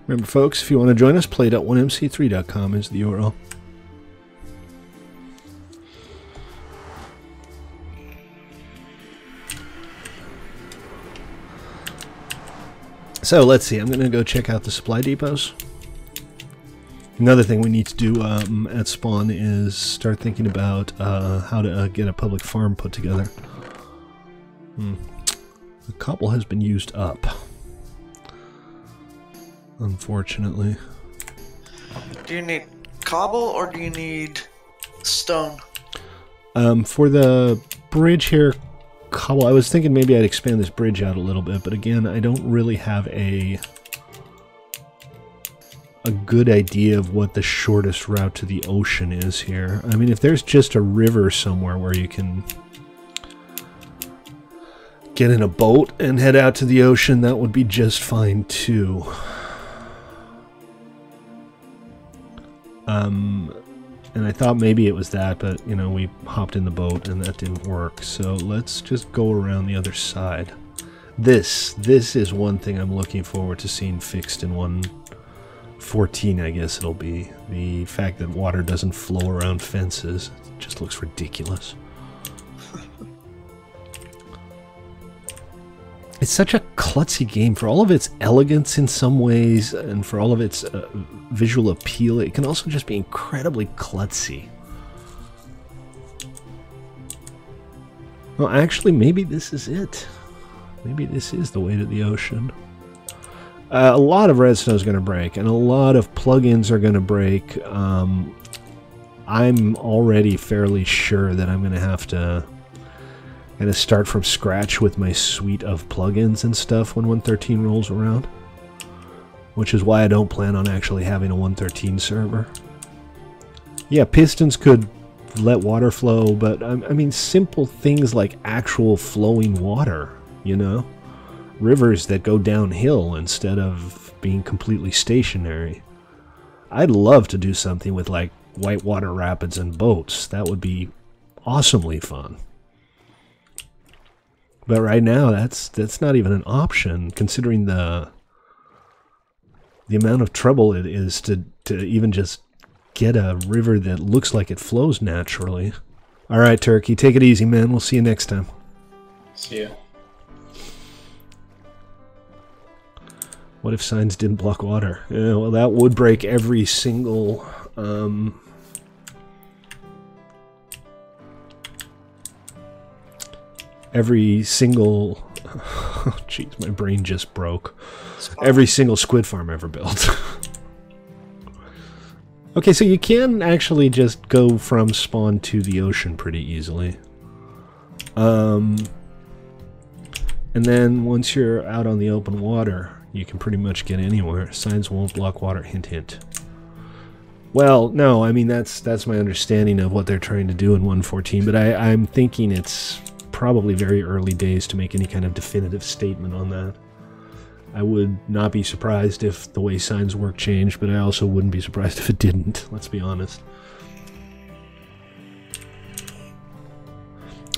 Remember, folks, if you want to join us, play.1mc3.com is the URL. So let's see, I'm going to go check out the supply depots. Another thing we need to do at spawn is start thinking about how to get a public farm put together. The cobble has been used up, unfortunately. Do you need cobble or do you need stone? For the bridge here, cobble. I was thinking maybe I'd expand this bridge out a little bit, but again, I don't really have a good idea of what the shortest route to the ocean is here. I mean, if there's just a river somewhere where you can get in a boat and head out to the ocean, that would be just fine too. And I thought maybe it was that, but, you know, we hopped in the boat and that didn't work. So let's just go around the other side. This is one thing I'm looking forward to seeing fixed in 1.14, I guess it'll be. The fact that water doesn't flow around fences. It just looks ridiculous. It's such a klutzy game. For all of its elegance in some ways, and for all of its visual appeal, it can also just be incredibly klutzy. Well, actually, maybe this is it. Maybe this is the way to the ocean. A lot of redstone is going to break, and a lot of plugins are going to break. I'm already fairly sure that I'm going to have to start from scratch with my suite of plugins and stuff when 1.13 rolls around. Which is why I don't plan on actually having a 1.13 server. Yeah, pistons could let water flow, but I mean simple things like actual flowing water, you know? Rivers that go downhill instead of being completely stationary. I'd love to do something with like whitewater rapids and boats. That would be awesomely fun. But right now, that's not even an option, considering the amount of trouble it is to even just get a river that looks like it flows naturally. All right, Turkey, take it easy, man. We'll see you next time. See ya. What if signs didn't block water? Yeah, well, that would break every single... every single... Oh, jeez, my brain just broke. Every single squid farm ever built. Okay, so you can actually just go from spawn to the ocean pretty easily. And then once you're out on the open water, you can pretty much get anywhere. Signs won't block water, hint hint. Well, no, I mean that's my understanding of what they're trying to do in 1.14, but I'm thinking it's probably very early days to make any kind of definitive statement on that. I would not be surprised if the way signs work changed, but I also wouldn't be surprised if it didn't, let's be honest.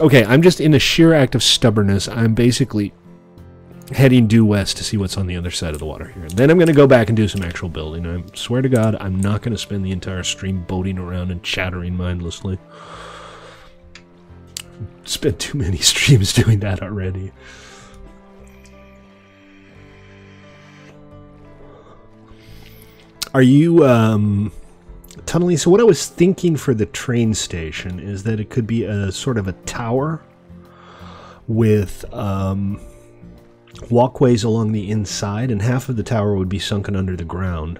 Okay, I'm just in a sheer act of stubbornness. I'm basically heading due west to see what's on the other side of the water here. Then I'm going to go back and do some actual building. I swear to God, I'm not going to spend the entire stream boating around and chattering mindlessly. Spent too many streams doing that already. Are you tunneling? So what I was thinking for the train station is that it could be a sort of a tower with walkways along the inside, and half of the tower would be sunken under the ground.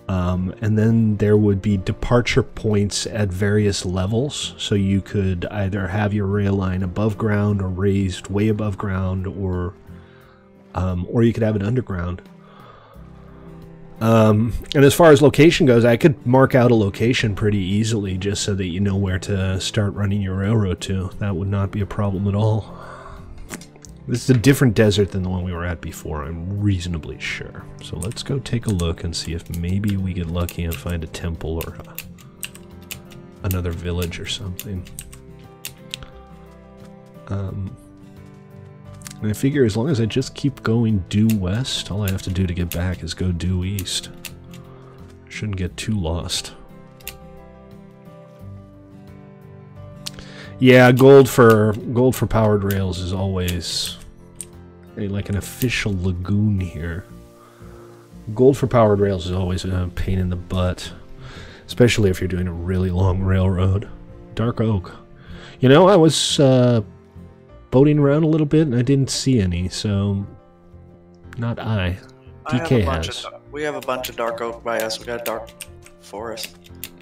And then there would be departure points at various levels, so you could either have your rail line above ground or raised way above ground, or you could have it underground. And as far as location goes, I could mark out a location pretty easily just so that you know where to start running your railroad to. That would not be a problem at all. This is a different desert than the one we were at before, I'm reasonably sure. So let's go take a look and see if maybe we get lucky and find a temple or another village or something. And I figure as long as I just keep going due west, all I have to do to get back is go due east. Shouldn't get too lost. Yeah, gold for powered rails is always like an official lagoon here. Gold for powered rails is always a pain in the butt, especially if you're doing a really long railroad. Dark oak. You know, I was boating around a little bit and I didn't see any, so not I. DK has. We have a bunch of dark oak by us. We got a dark forest.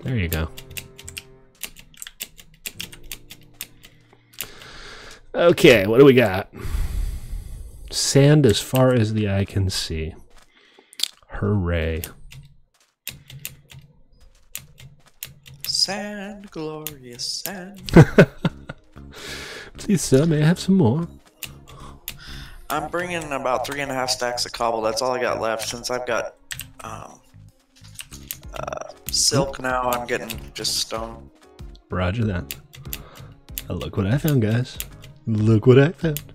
There you go. Okay, what do we got? Sand as far as the eye can see. Hooray. Sand, glorious sand. Please, sir, may I have some more? I'm bringing about 3.5 stacks of cobble. That's all I got left since I've got silk now. I'm getting just stone. Roger that. Look what I found, guys. Look what I found.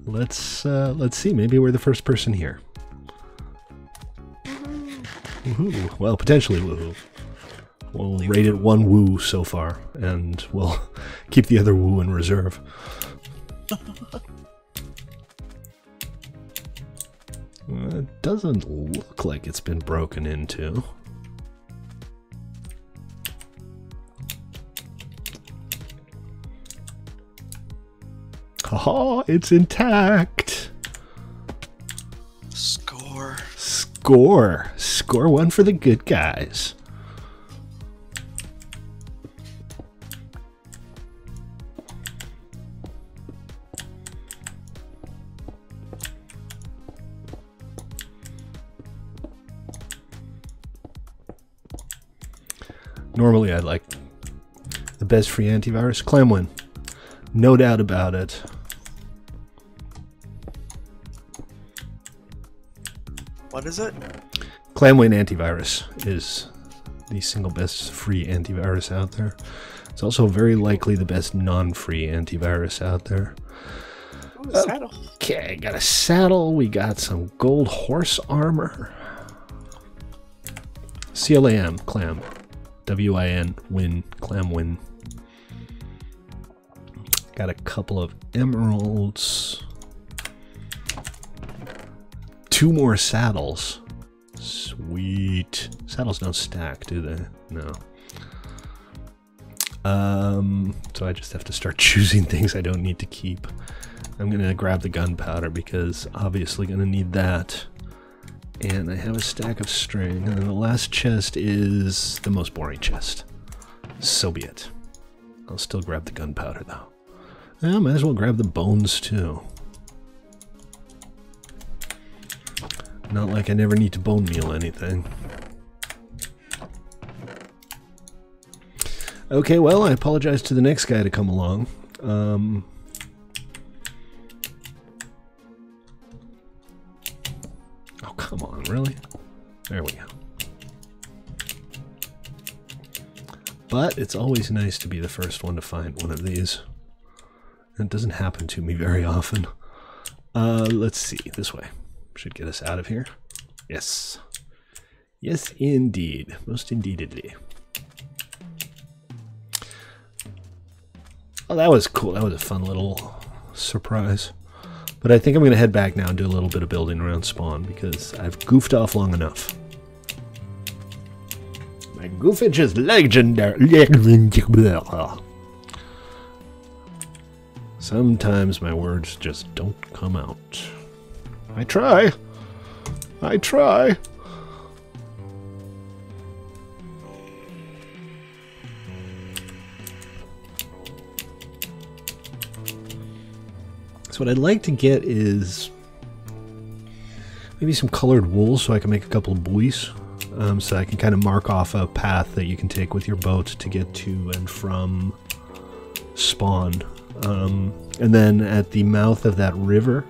let's see. Maybe we're the first person here. Woohoo. Well, potentially woohoo. We'll rate it 1 woo so far, and we'll keep the other woo in reserve. It doesn't look like it's been broken into. Haha, it's intact! Score. Score! Score 1 for the good guys. Normally I'd like the best free antivirus. Clamwin. No doubt about it. What is it? Clamwin antivirus is the single best free antivirus out there. It's also very likely the best non-free antivirus out there. Ooh, saddle. Okay, got a saddle. We got some gold horse armor. CLAM, clam. WIN, win, clam win. Got a couple of emeralds. 2 more saddles. Sweet. Saddles don't stack, do they? No. So I just have to start choosing things I don't need to keep. I'm gonna grab the gunpowder because obviously gonna need that. And I have a stack of string, and then the last chest is the most boring chest. So be it. I'll still grab the gunpowder though. I might as well grab the bones too. Not like I never need to bone meal anything. Okay, well, I apologize to the next guy to come along. Oh, come on, really? There we go. But it's always nice to be the first one to find one of these. It doesn't happen to me very often. Let's see, this way. Should get us out of here. Yes. Yes, indeed. Most indeededly. Oh, that was cool. That was a fun little surprise. But I think I'm going to head back now and do a little bit of building around spawn because I've goofed off long enough. My goofage is legendary. Sometimes my words just don't come out. I try. I try. So what I'd like to get is maybe some colored wool so I can make a couple of buoys. So I can kind of mark off a path that you can take with your boat to get to and from spawn. And then at the mouth of that river,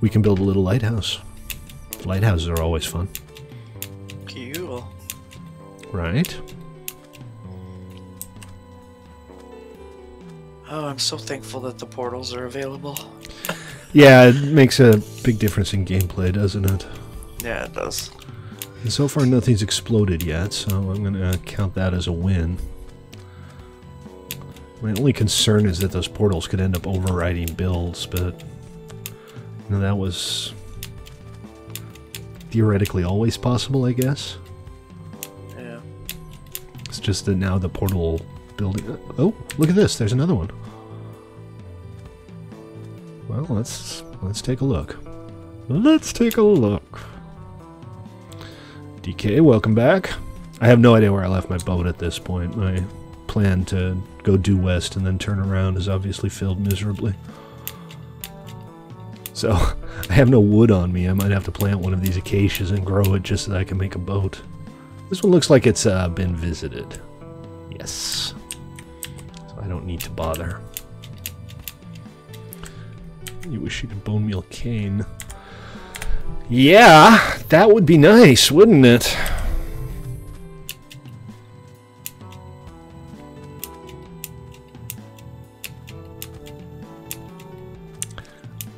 we can build a little lighthouse. Lighthouses are always fun. Cool. Right? Oh, I'm so thankful that the portals are available. Yeah, it makes a big difference in gameplay, doesn't it? Yeah, it does. And so far nothing's exploded yet, so I'm going to count that as a win. My only concern is that those portals could end up overriding builds, but you know, that was theoretically always possible, I guess. Yeah. It's just that now the portal building... Oh, look at this, there's another one. Well, let's take a look. Let's take a look. DK, welcome back. I have no idea where I left my boat at this point. My plan to go due west and then turn around has obviously failed miserably. So, I have no wood on me. I might have to plant one of these acacias and grow it just so that I can make a boat. This one looks like it's been visited. Yes. So I don't need to bother. You wish you could bone meal cane. Yeah, that would be nice, wouldn't it?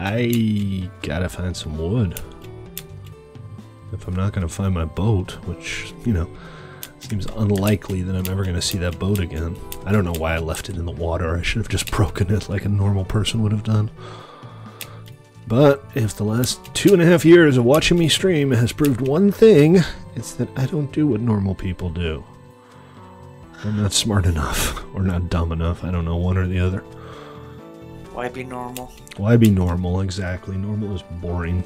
I gotta find some wood. If I'm not gonna find my boat, which, you know, seems unlikely that I'm ever gonna see that boat again. I don't know why I left it in the water. I should have just broken it like a normal person would have done. But if the last 2.5 years of watching me stream has proved one thing, it's that I don't do what normal people do. I'm not smart enough, or not dumb enough. I don't know, one or the other. Why be normal? Why be normal? Exactly. Normal is boring.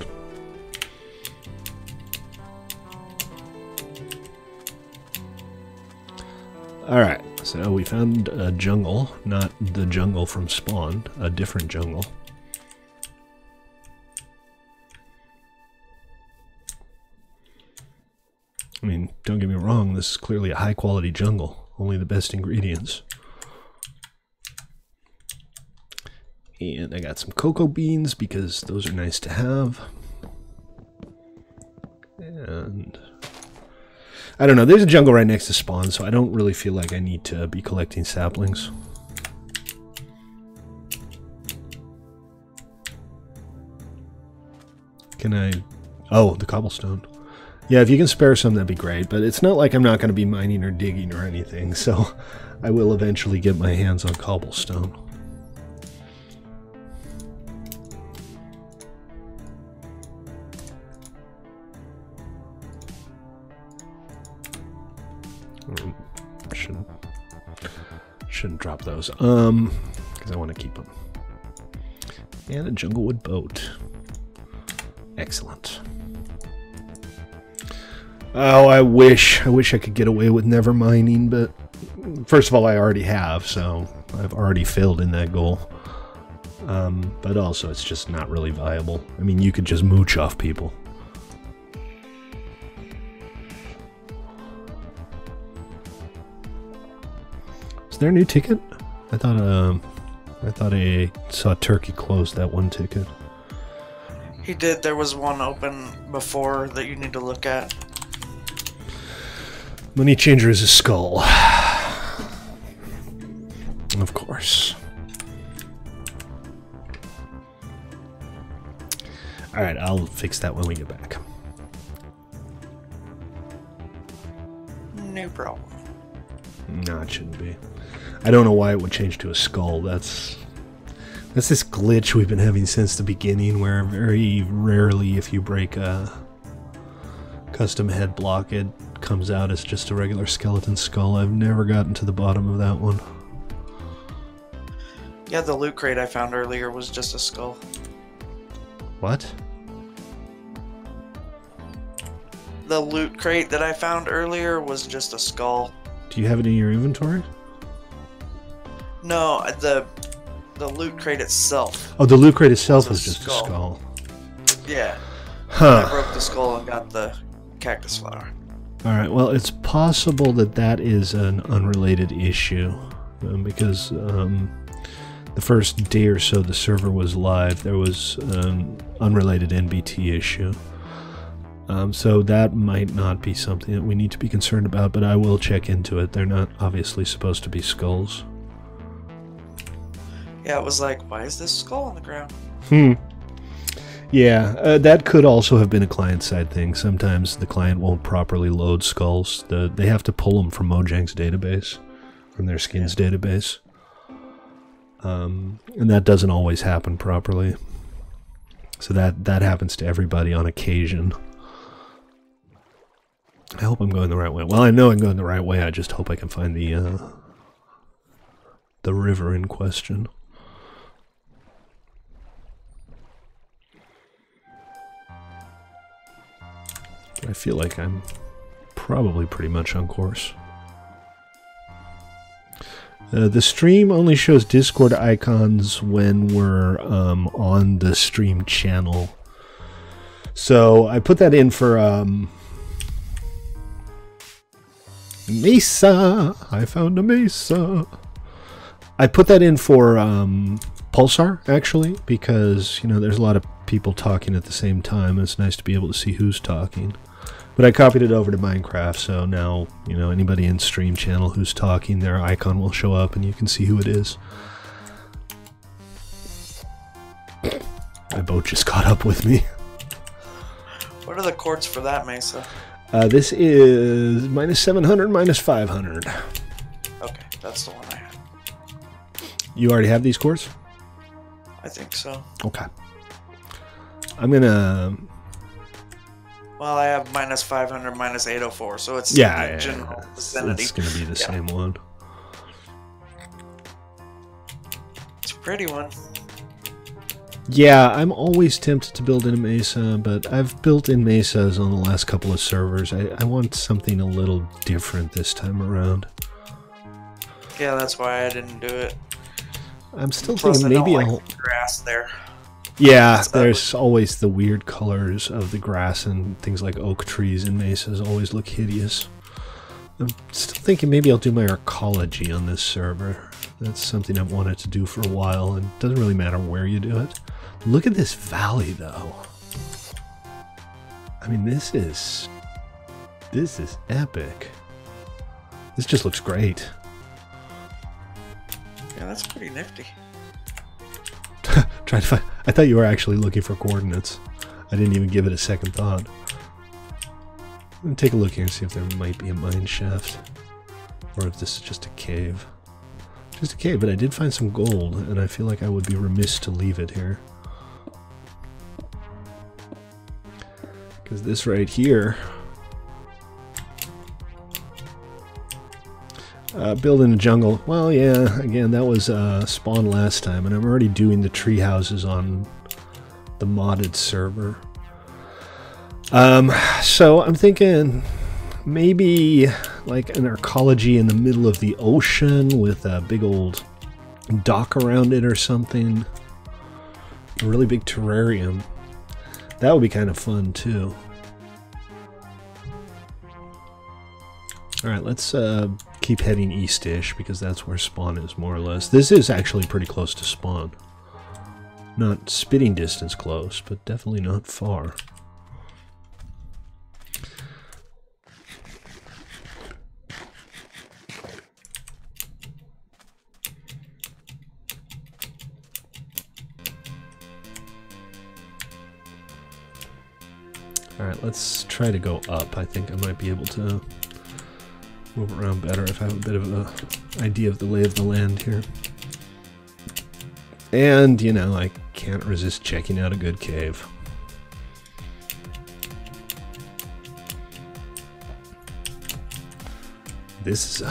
Alright, so we found a jungle. Not the jungle from Spawn, a different jungle. I mean, don't get me wrong, this is clearly a high-quality jungle. Only the best ingredients. And I got some cocoa beans because those are nice to have. And I don't know, there's a jungle right next to Spawn, so I don't really feel like I need to be collecting saplings. Can I... Oh, the cobblestone. Yeah, if you can spare some, that'd be great, but it's not like I'm not going to be mining or digging or anything, so I will eventually get my hands on cobblestone. Shouldn't drop those, because I want to keep them. And a junglewood boat. Excellent. Oh, I wish I could get away with never mining, but first of all, I already have, so I've already failed in that goal. But also, it's just not really viable. I mean, you could just mooch off people. Is there a new ticket? I thought I saw Turkey close that one ticket. He did. There was one open before that you need to look at. Money changer is a skull. Of course. Alright, I'll fix that when we get back. No problem. No, it shouldn't be. I don't know why it would change to a skull. That's this glitch we've been having since the beginning, where very rarely, if you break a custom head block, it comes out as just a regular skeleton skull. I've never gotten to the bottom of that one. Yeah, the loot crate I found earlier was just a skull. What? The loot crate that I found earlier was just a skull. Do you have it in your inventory? No, the loot crate itself. Oh, the loot crate itself is just a skull. Yeah. Huh. I broke the skull and got the cactus flower. Alright, well, it's possible that that is an unrelated issue. Because the first day or so the server was live, there was an unrelated NBT issue. So that might not be something that we need to be concerned about, but I will check into it. They're not obviously supposed to be skulls. Yeah, it was like, why is this skull on the ground? Yeah, that could also have been a client-side thing. Sometimes the client won't properly load skulls. They have to pull them from Mojang's database, from their skins database. And that doesn't always happen properly. So that happens to everybody on occasion. I hope I'm going the right way. Well, I know I'm going the right way. I just hope I can find the river in question. I feel like I'm probably pretty much on course. The stream only shows Discord icons when we're on the stream channel. So I put that in for Mesa. I found a Mesa. I put that in for Pulsar, actually, because, you know, there's a lot of people talking at the same time. It's nice to be able to see who's talking. But I copied it over to Minecraft, so now, you know, anybody in stream channel who's talking, their icon will show up and you can see who it is. My boat just caught up with me. What are the chords for that, Mesa? This is -700, -500. Okay, that's the one I had. You already have these chords? I think so. Okay. I'm gonna... Well, I have -500, -804, so it's Yeah, in general vicinity. It's gonna be the same one. It's a pretty one. Yeah, I'm always tempted to build in a mesa, but I've built in mesas on the last couple of servers. I want something a little different this time around. Yeah, that's why I didn't do it. I'm still Plus, thinking maybe I don't I'll... like grass there. Yeah, It's there's always the weird colors of the grass, and things like oak trees and mesas always look hideous. I'm still thinking maybe I'll do my arcology on this server. That's something I've wanted to do for a while, and it doesn't really matter where you do it. Look at this valley, though. I mean, this is epic. This just looks great. Yeah, that's pretty nifty. Trying to find. I thought you were actually looking for coordinates. I didn't even give it a second thought. I'm gonna take a look here and see if there might be a mine shaft, or if this is just a cave. Just a cave, but I did find some gold, and I feel like I would be remiss to leave it here. Because this right here... building a jungle. Well, yeah, again, that was spawn last time, and I'm already doing the tree houses on the modded server. So I'm thinking maybe like an arcology in the middle of the ocean with a big old dock around it or something. A really big terrarium. That would be kind of fun too. Alright, let's keep heading east-ish, because that's where spawn is, more or less. This is actually pretty close to spawn. Not spitting distance close, but definitely not far. Alright, let's try to go up. I think I might be able to move around better if I have a bit of an idea of the lay of the land here. And, you know, I can't resist checking out a good cave. This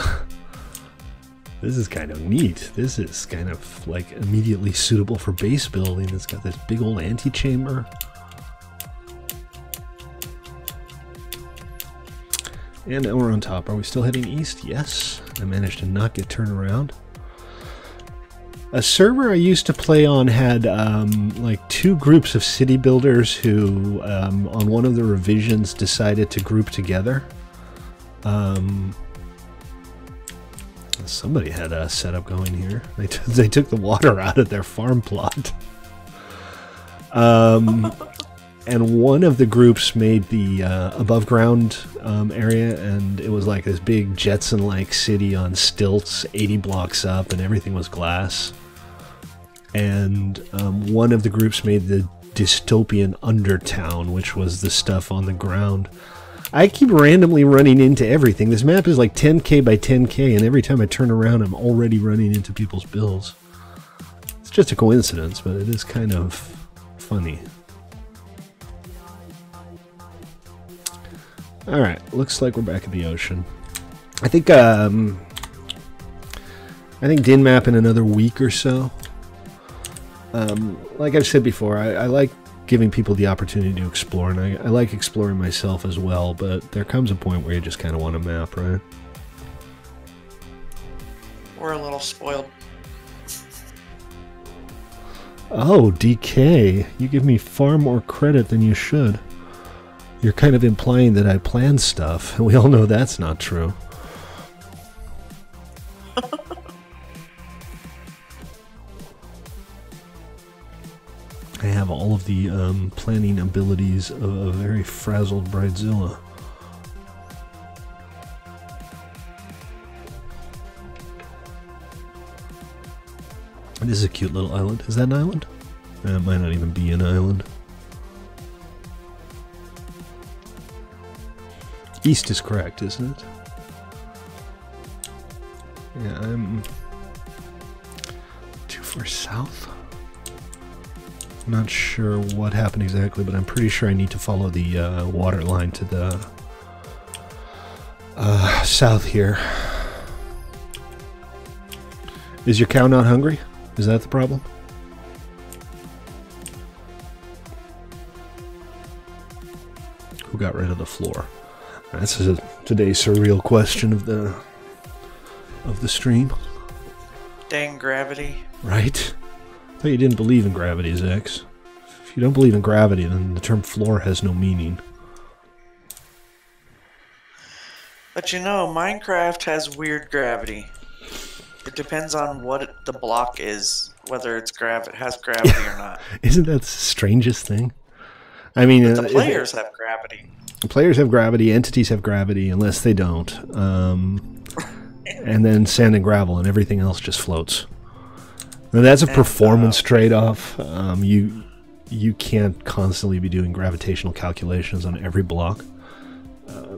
is kind of neat. This is kind of like immediately suitable for base building. It's got this big old antechamber. And now we're on top. Are we still heading east? Yes. I managed to not get turned around. A server I used to play on had like two groups of city builders who, on one of the revisions, decided to group together. Somebody had a setup going here. They took the water out of their farm plot. And one of the groups made the above ground area, and it was like this big Jetson-like city on stilts, 80 blocks up, and everything was glass. And one of the groups made the dystopian undertown, which was the stuff on the ground. I keep randomly running into everything. This map is like 10k by 10k, and every time I turn around, I'm already running into people's builds. It's just a coincidence, but it is kind of funny. Alright, looks like we're back at the ocean. I think din map in another week or so. Like I've said before, I like giving people the opportunity to explore, and I like exploring myself as well, but there comes a point where you just kind of want a map, right? We're a little spoiled. Oh, DK, you give me far more credit than you should. You're kind of implying that I plan stuff, and we all know that's not true. I have all of the planning abilities of a very frazzled Bridezilla. This is a cute little island. Is that an island? It might not even be an island. East is correct, isn't it? Yeah, I'm too far south. I'm not sure what happened exactly, but I'm pretty sure I need to follow the water line to the south here. Is your cow not hungry? Is that the problem? Who got rid of the floor? That's today's surreal question of the stream. Dang gravity. Right? I thought you didn't believe in gravity, Zex. If you don't believe in gravity, then the term floor has no meaning. But you know, Minecraft has weird gravity. It depends on what the block is, whether it's has gravity or not. Isn't that the strangest thing? I mean, the players have gravity. Players have gravity, entities have gravity, unless they don't. And then sand and gravel, and everything else just floats. Now, that's a performance trade-off. You can't constantly be doing gravitational calculations on every block.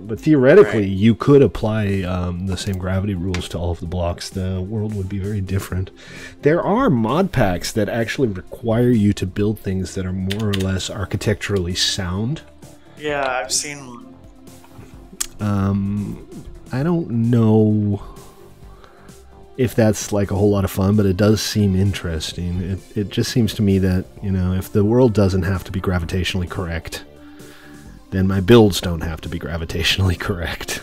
But theoretically, you could apply the same gravity rules to all of the blocks. The world would be very different. There are mod packs that actually require you to build things that are more or less architecturally sound. Yeah, I've seen. I don't know if that's like a whole lot of fun, but it does seem interesting. It just seems to me that, you know, if the world doesn't have to be gravitationally correct, then my builds don't have to be gravitationally correct.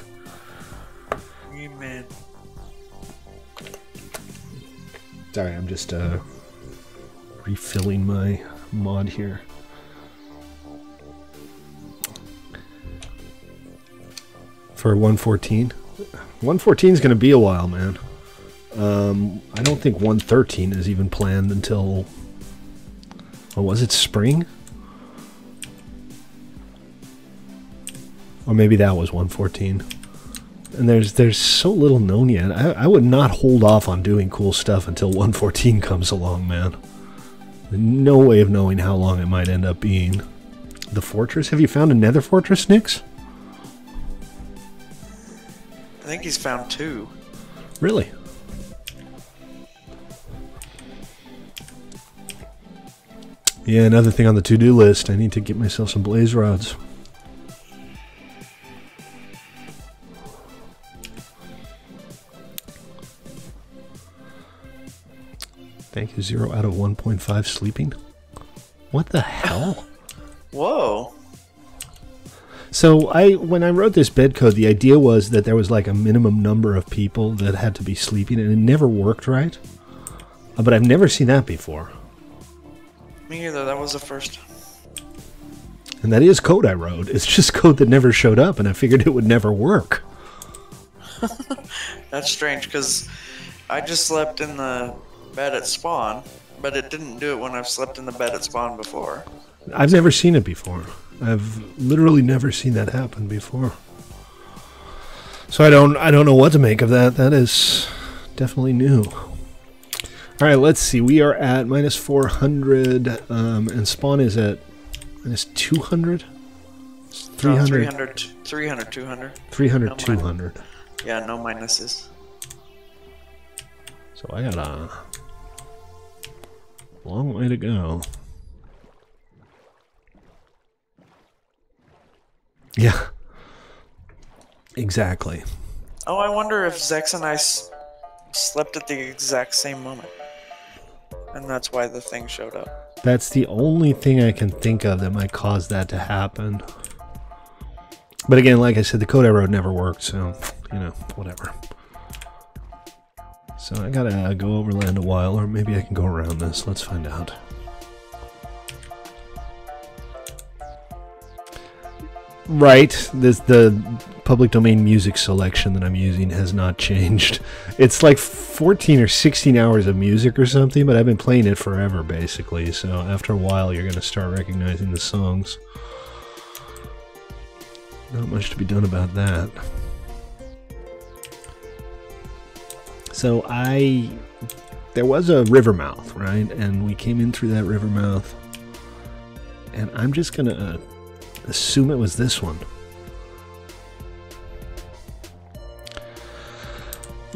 Amen. Sorry, I'm just refilling my mod here. For 114. 114 is going to be a while, man. I don't think 113 is even planned until... What was it, spring? Or maybe that was 114. And there's so little known yet. I would not hold off on doing cool stuff until 114 comes along, man. No way of knowing how long it might end up being. The fortress? Have you found a nether fortress, Nyx? I think he's found 2. Really? Yeah, another thing on the to-do list. I need to get myself some blaze rods. Thank you, 0 out of 1.5 sleeping. What the hell? Whoa. So when I wrote this bed code, the idea was that there was like a minimum number of people that had to be sleeping, and it never worked right. But I've never seen that before. Me either, that was the first. And that is code I wrote. It's just code that never showed up, and I figured it would never work. That's strange, because I just slept in the bed at spawn, but it didn't do it when I've slept in the bed at spawn before. I've never seen it before. I've literally never seen that happen before. So I don't know what to make of that. That is definitely new. All right, let's see. We are at minus 400, and spawn is at minus 200. 300. 300, 200. 300, No 200. Yeah, no minuses. So I got a long way to go. Yeah. Exactly. Oh, I wonder if Zex and I slept at the exact same moment. And that's why the thing showed up. That's the only thing I can think of that might cause that to happen. But again, like I said, the code I wrote never worked, so, you know, whatever. So I gotta go overland a while, or maybe I can go around this. Let's find out. Right, the public domain music selection that I'm using has not changed. It's like 14 or 16 hours of music or something, but I've been playing it forever, basically. So after a while, you're going to start recognizing the songs. Not much to be done about that. So I there was a river mouth, right? And we came in through that river mouth. And I'm just going to assume it was this one.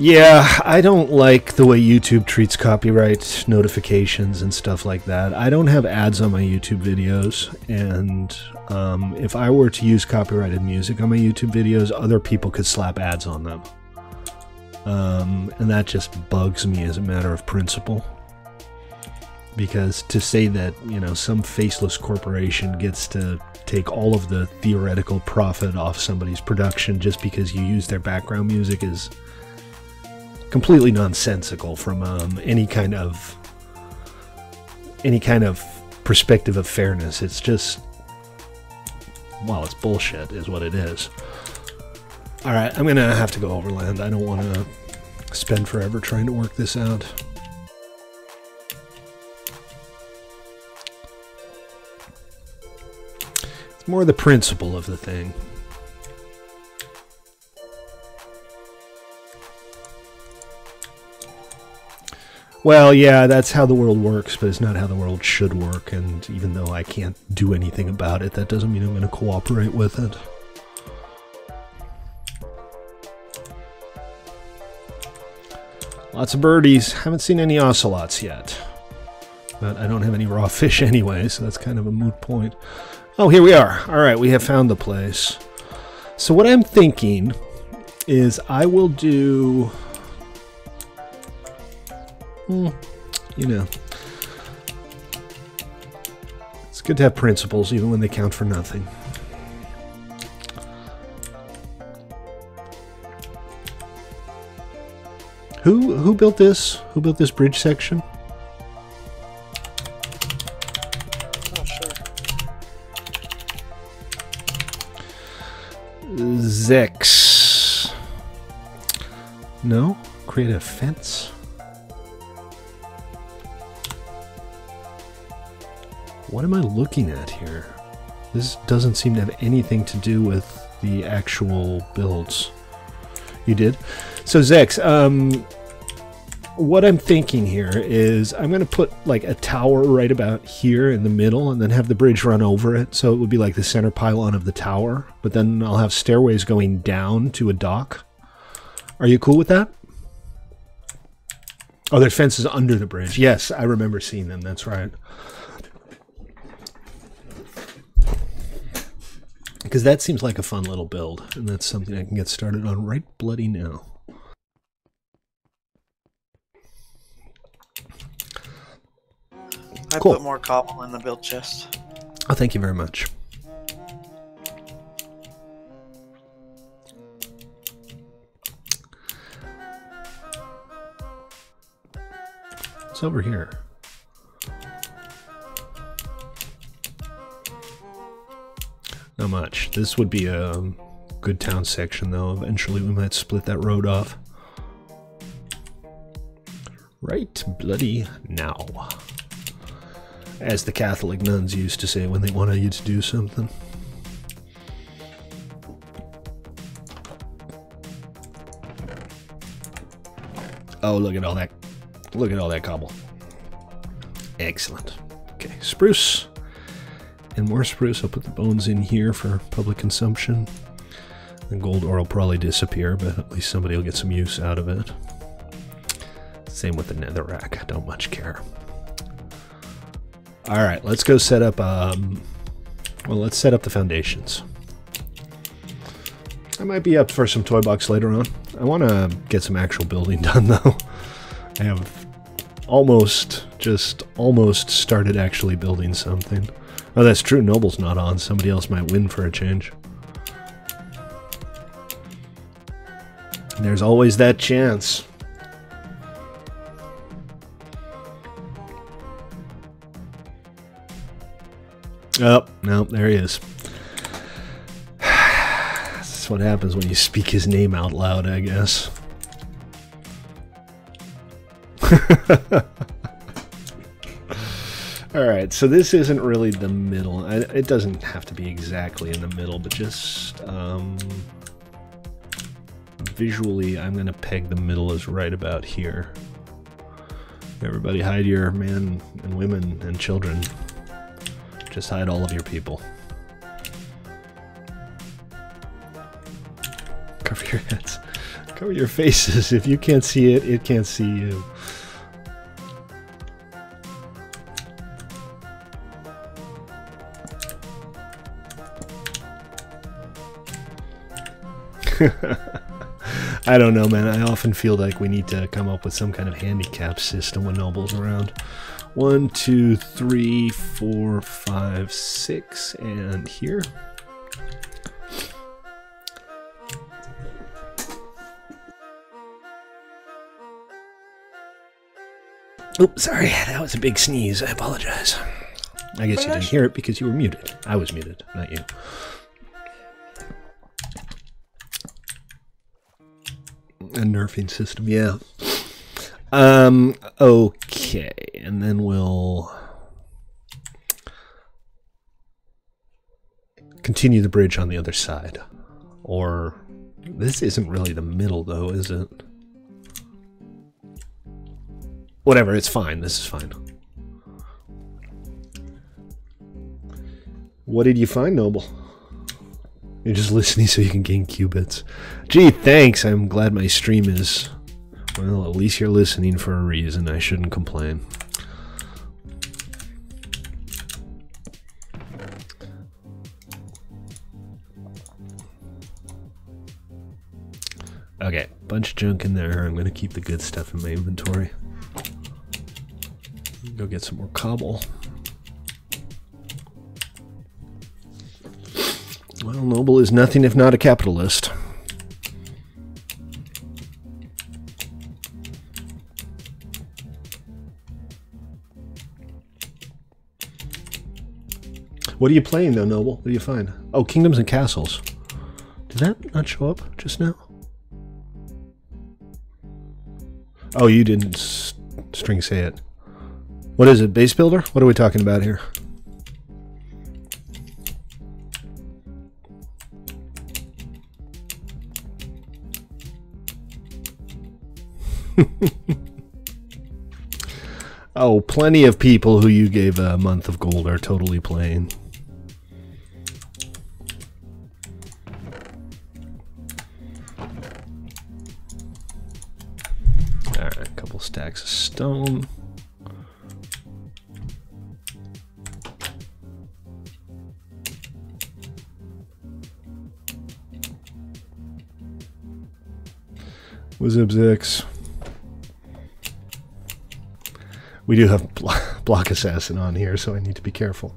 Yeah, I don't like the way YouTube treats copyright notifications and stuff like that. I don't have ads on my YouTube videos, and if I were to use copyrighted music on my YouTube videos, other people could slap ads on them. And that just bugs me as a matter of principle. Because to say that, you know, some faceless corporation gets to take all of the theoretical profit off somebody's production just because you use their background music is completely nonsensical from any kind of perspective of fairness. It's just, well, it's bullshit is what it is. All right, I'm gonna have to go overland. I don't want to spend forever trying to work this out. It's more the principle of the thing. Well, yeah, that's how the world works, but it's not how the world should work, and even though I can't do anything about it, that doesn't mean I'm going to cooperate with it. Lots of birdies. Haven't seen any ocelots yet. But I don't have any raw fish anyway, so that's kind of a moot point. Oh, here we are. All right, we have found the place. So what I'm thinking is I will do... you know, it's good to have principles even when they count for nothing. Who built this? Who built this bridge section? Not sure. Zex. No? Create a fence? What am I looking at here? This doesn't seem to have anything to do with the actual builds. You did? So Zex, what I'm thinking here is I'm going to put like a tower right about here in the middle and then have the bridge run over it. So it would be like the center pylon of the tower, but then I'll have stairways going down to a dock. Are you cool with that? Oh, there's fences under the bridge. Yes, I remember seeing them. That's right. Because that seems like a fun little build, and that's something I can get started on right bloody now. I Cool. put more cobble in the build chest. Oh, thank you very much. It's over here. Not much. This would be a good town section, though. Eventually we might split that road off. Right bloody now. As the Catholic nuns used to say when they wanted you to do something. Oh, look at all that. Look at all that cobble. Excellent. Okay, spruce. And more spruce. I'll put the bones in here for public consumption. The gold ore will probably disappear, but at least somebody will get some use out of it. Same with the netherrack. I don't much care. Alright, let's go set up, well, let's set up the foundations. I might be up for some toy box later on. I want to get some actual building done, though. I have almost started actually building something. Oh, that's true. Noble's not on. Somebody else might win for a change. And there's always that chance. Oh, no, there he is. That's what happens when you speak his name out loud, I guess. Alright, so this isn't really the middle. It doesn't have to be exactly in the middle, but just visually, I'm going to peg the middle as right about here. Everybody hide your men and women and children. Just hide all of your people. Cover your heads. Cover your faces. If you can't see it, it can't see you. I don't know, man. I often feel like we need to come up with some kind of handicap system when Noble's around. 1, 2, 3, 4, 5, 6, and here. Oops, sorry. That was a big sneeze. I apologize. I guess you didn't hear it because you were muted. I was muted, not you. A nerfing system, yeah. Okay, and then we'll continue the bridge on the other side. Or, this isn't really the middle though, is it? Whatever, it's fine, this is fine. What did you find, Noble? You're just listening so you can gain qubits. Gee, thanks. I'm glad my stream is... Well, at least you're listening for a reason. I shouldn't complain. Okay, bunch of junk in there. I'm going to keep the good stuff in my inventory. Go get some more cobble. Well, Noble is nothing if not a capitalist. What are you playing, though, Noble? What do you find? Oh, Kingdoms and Castles. Did that not show up just now? Oh, you didn't string say it. What is it, Base Builder? What are we talking about here? Oh, plenty of people who you gave a month of gold are totally playing. Alright, a couple stacks of stone. Wizibzix. We do have Block Assassin on here, so I need to be careful.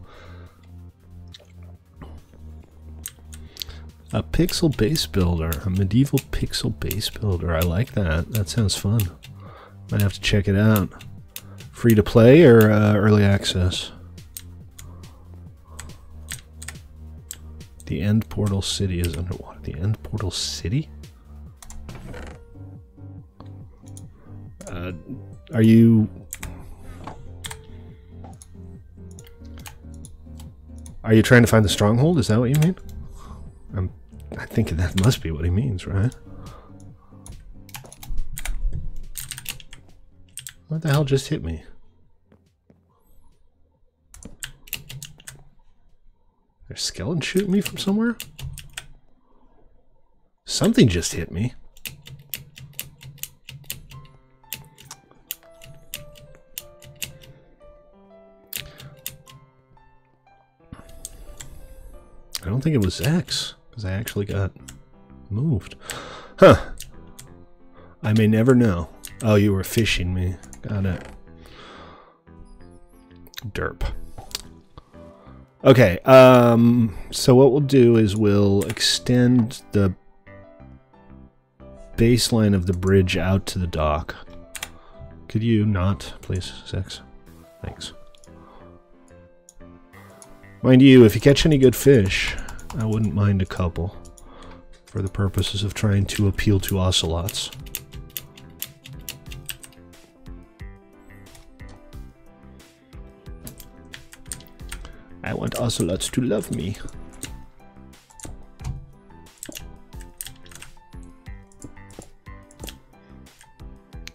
A pixel base builder. A medieval pixel base builder. I like that. That sounds fun. Might have to check it out. Free to play or early access? The End Portal City is underwater. The End Portal City? Are you... Are you trying to find the stronghold? Is that what you mean? I think that must be what he means, right? What the hell just hit me? There's a skeleton shooting me from somewhere? Something just hit me. I don't think it was X, because I actually got moved. Huh. I may never know. Oh, you were fishing me. Got it. Derp. Okay, so what we'll do is we'll extend the baseline of the bridge out to the dock. Could you not, please, Sex? Thanks. Mind you, if you catch any good fish, I wouldn't mind a couple for the purposes of trying to appeal to ocelots. I want ocelots to love me.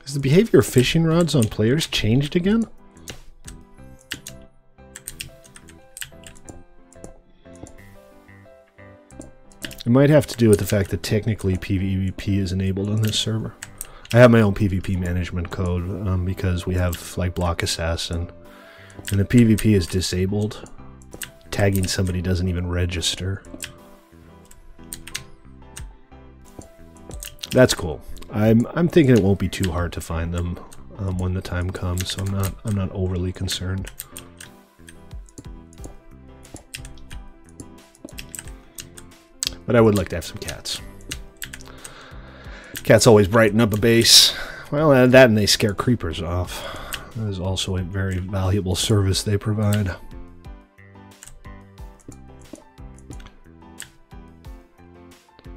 Is the behavior of fishing rods on players changed again? It might have to do with the fact that technically PvP is enabled on this server. I have my own PvP management code because we have like Block Assassin, and the PvP is disabled. Tagging somebody doesn't even register. That's cool. I'm thinking it won't be too hard to find them when the time comes, so I'm not overly concerned. But I would like to have some cats. Cats always brighten up a base. Well, that and they scare creepers off. That is also a very valuable service they provide.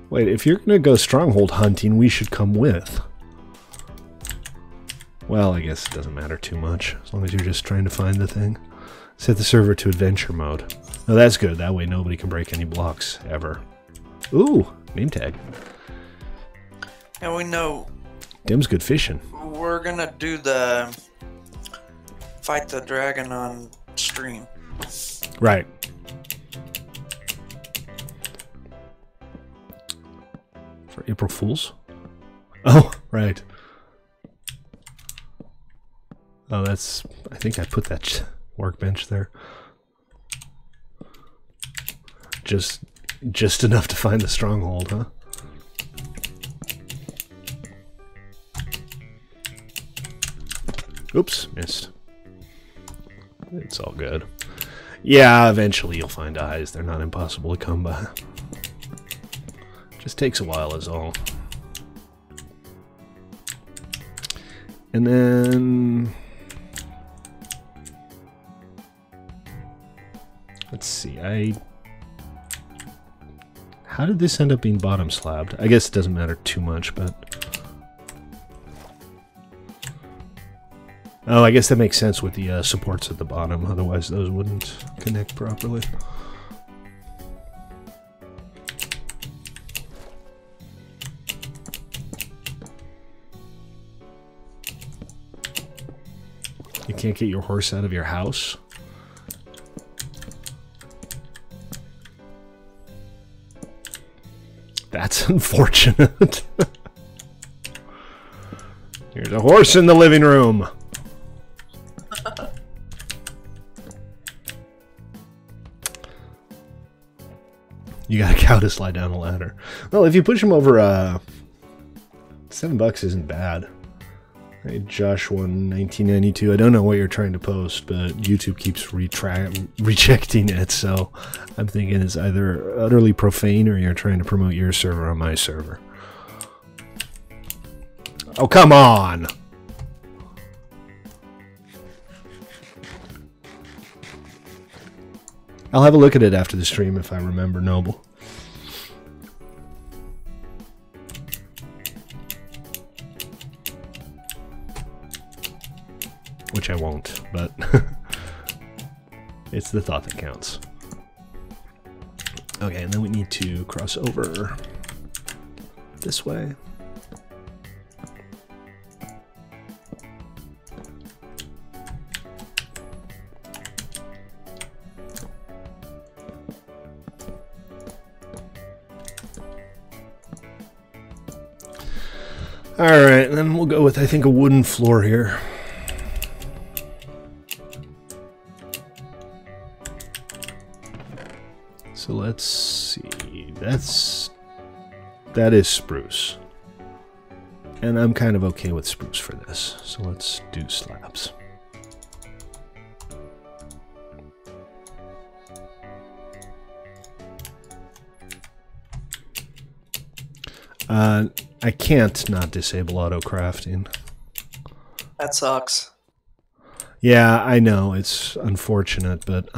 Wait, if you're going to go stronghold hunting, we should come with. Well, I guess it doesn't matter too much, as long as you're just trying to find the thing. Set the server to adventure mode. Oh, that's good. That way nobody can break any blocks, ever. Ooh, name tag. And we know Dim's good fishing. we're gonna do the fight the dragon on stream. Right. For April Fools? Oh, right. Oh, that's... I think I put that workbench there. Just enough to find the stronghold, huh? Oops, missed. It's all good. Yeah, eventually you'll find eyes. They're not impossible to come by. Just takes a while is all. And then... let's see, how did this end up being bottom slabbed? I guess it doesn't matter too much, but... oh, I guess that makes sense with the supports at the bottom, otherwise those wouldn't connect properly. You can't get your horse out of your house? That's unfortunate. Here's a horse in the living room. You got a cow to slide down a ladder. Well, if you push him over, $7 isn't bad. Hey, Josh won 1992. I don't know what you're trying to post, but YouTube keeps rejecting it, so I'm thinking it's either utterly profane or you're trying to promote your server on my server. Oh, come on! I'll have a look at it after the stream if I remember Noble. Which I won't, but it's the thought that counts. Okay, and then we need to cross over this way. Alright, and then we'll go with, I think, a wooden floor here. So let's see, that is spruce. And I'm kind of okay with spruce for this, so let's do slabs. I can't not disable auto crafting. That sucks. Yeah, I know, it's unfortunate, but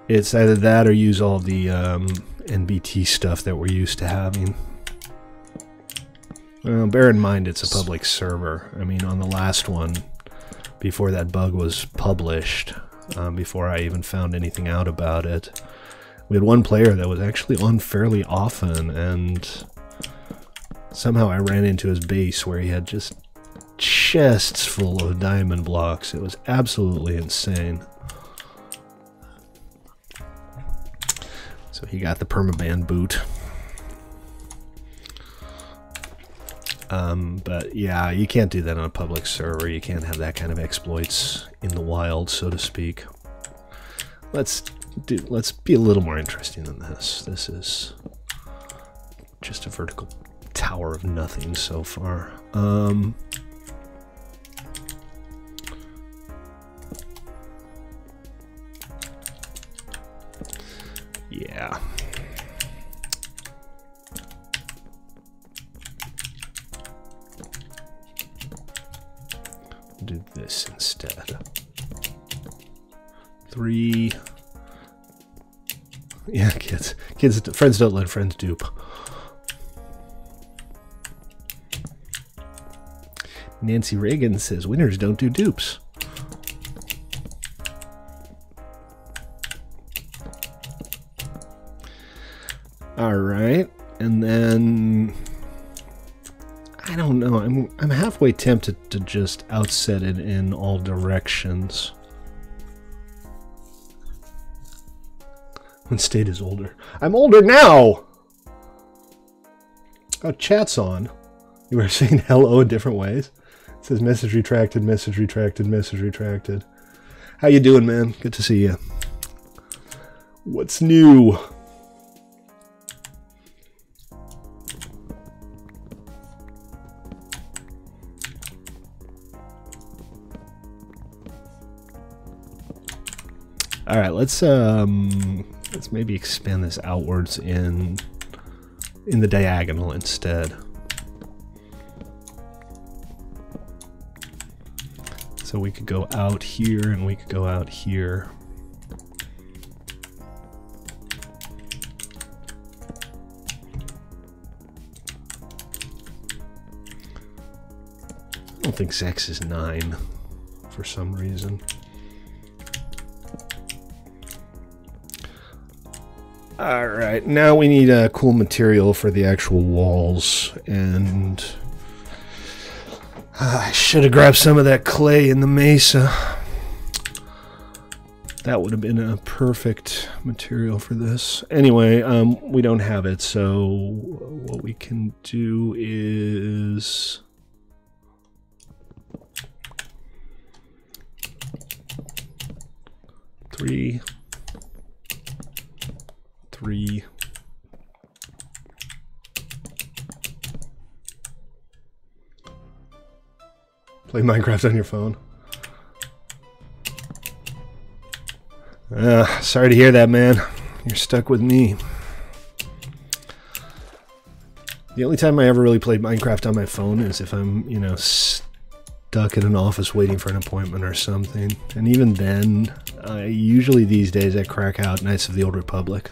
it's either that or use all the NBT stuff that we're used to having. Well, bear in mind it's a public server. I mean, on the last one, before that bug was published, before I even found anything out about it, we had one player that was actually on fairly often, and Somehow I ran into his base where he had just chests full of diamond blocks. It was absolutely insane. So he got the permaban boot. But yeah, you can't do that on a public server. You can't have that kind of exploits in the wild, so to speak. Let's be a little more interesting than this. This is just a vertical tower of nothing so far. Yeah. Do this instead. 3. Yeah, kids, friends don't let friends dupe. Nancy Reagan says winners don't do dupes. All right, and then I don't know. I'm halfway tempted to just outset it in all directions. When state is older. I'm older now! Oh, chat's on. You were saying hello in different ways. It says message retracted, message retracted, message retracted. How you doing, man? Good to see you. What's new? All right, let's maybe expand this outwards in the diagonal instead. So we could go out here and we could go out here. I don't think Zex is 9 for some reason. Alright, now we need a cool material for the actual walls, and I should have grabbed some of that clay in the mesa. That would have been a perfect material for this. Anyway, we don't have it, so what we can do is... Three. Play Minecraft on your phone. Sorry to hear that, man. You're stuck with me. The only time I ever really played Minecraft on my phone is if I'm, you know, stuck in an office waiting for an appointment or something. And even then, usually these days I crack out Knights of the Old Republic.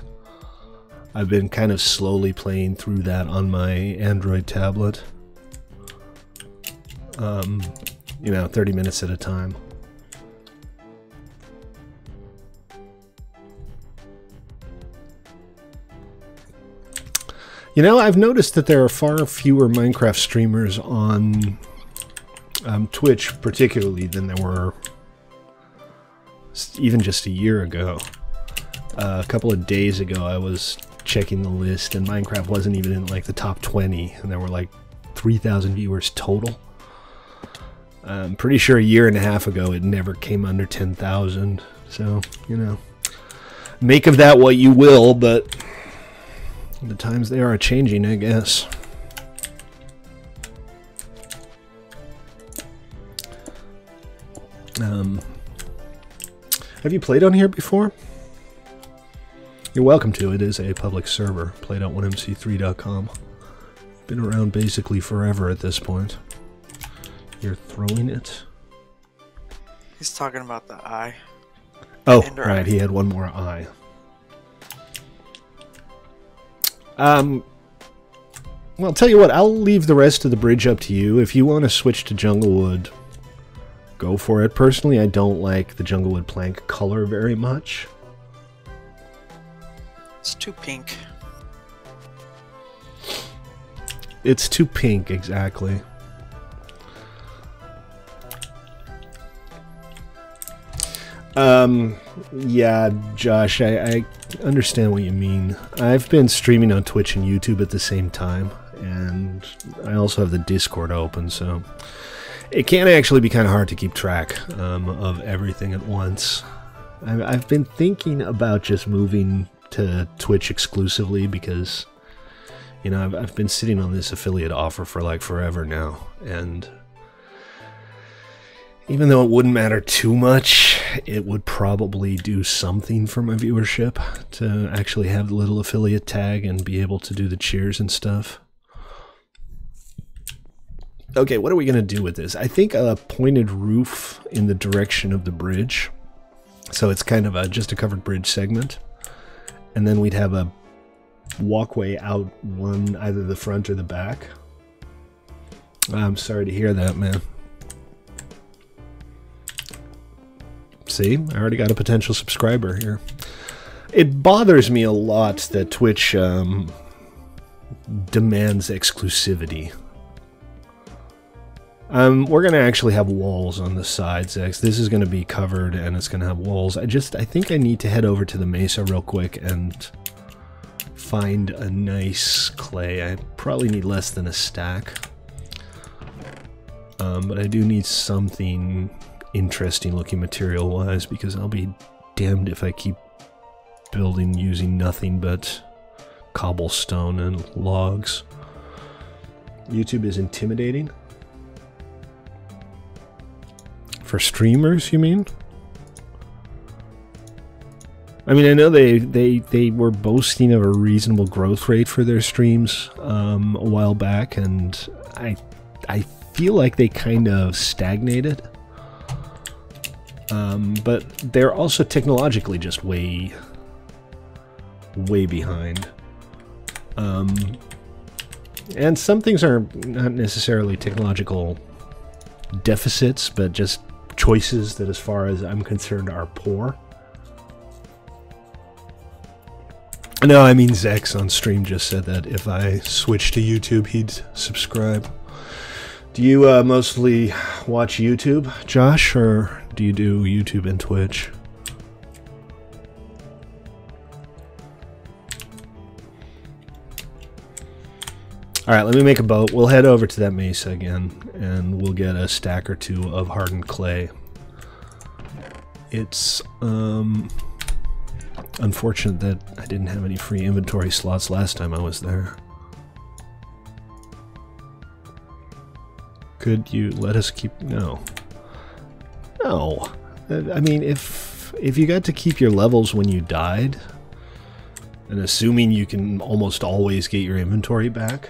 I've been kind of slowly playing through that on my Android tablet. You know, 30 minutes at a time. You know, I've noticed that there are far fewer Minecraft streamers on Twitch, particularly, than there were even just a year ago. A couple of days ago, I was checking the list, and Minecraft wasn't even in like the top 20, and there were like 3,000 viewers total. I'm pretty sure a year and a half ago it never came under 10,000. So, you know, make of that what you will, but the times they are changing, I guess. Have you played on here before? You're welcome to. It is a public server. Played.1mc3.com. Been around basically forever at this point. You're throwing it? He's talking about the eye. Oh, right. He had one more eye. Well, tell you what. I'll leave the rest of the bridge up to you. If you want to switch to Junglewood, go for it. Personally, I don't like the Junglewood plank color very much. It's too pink. It's too pink, exactly. Yeah, Josh, I understand what you mean. I've been streaming on Twitch and YouTube at the same time, and I also have the Discord open, so it can actually be kind of hard to keep track of everything at once. I've been thinking about just moving to Twitch exclusively because, you know, I've been sitting on this affiliate offer for like forever now, and even though it wouldn't matter too much, it would probably do something for my viewership to actually have the little affiliate tag and be able to do the cheers and stuff. Okay, what are we going to do with this? I think a pointed roof in the direction of the bridge. So it's kind of just a covered bridge segment. And then we'd have a walkway out one, either the front or the back. I'm sorry to hear that, man. See, I already got a potential subscriber here. It bothers me a lot that Twitch demands exclusivity. We're going to actually have walls on the sides. This is going to be covered and it's going to have walls. I think I need to head over to the mesa real quick and find a nice clay. I probably need less than a stack. But I do need something interesting looking material wise, because I'll be damned if I keep building using nothing but cobblestone and logs. YouTube is intimidating. For streamers, you mean? I mean, I know they were boasting of a reasonable growth rate for their streams a while back, and I feel like they kind of stagnated. But they're also technologically just way behind. And some things are not necessarily technological deficits, but just choices that, as far as I'm concerned, are poor. No, I mean, Zex on stream just said that if I switch to YouTube, he'd subscribe. Do you mostly watch YouTube, Josh, or do you do YouTube and Twitch? Alright, let me make a boat. We'll head over to that mesa again, and we'll get a stack or two of hardened clay. It's unfortunate that I didn't have any free inventory slots last time I was there. Could you let us keep... No. No. I mean, if you got to keep your levels when you died, and assuming you can almost always get your inventory back,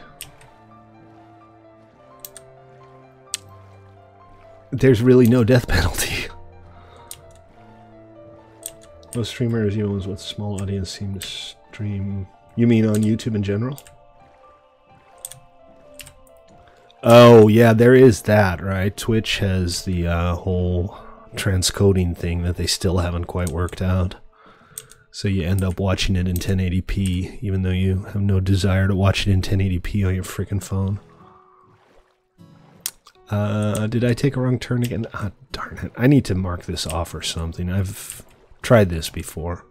there's really no death penalty. Most streamers, you know, with small audience seem to stream... You mean on YouTube in general? Oh, yeah, there is that, right? Twitch has the whole transcoding thing that they still haven't quite worked out. So you end up watching it in 1080p, even though you have no desire to watch it in 1080p on your freaking phone. Did I take a wrong turn again? Ah, darn it. I need to mark this off or something. I've tried this before.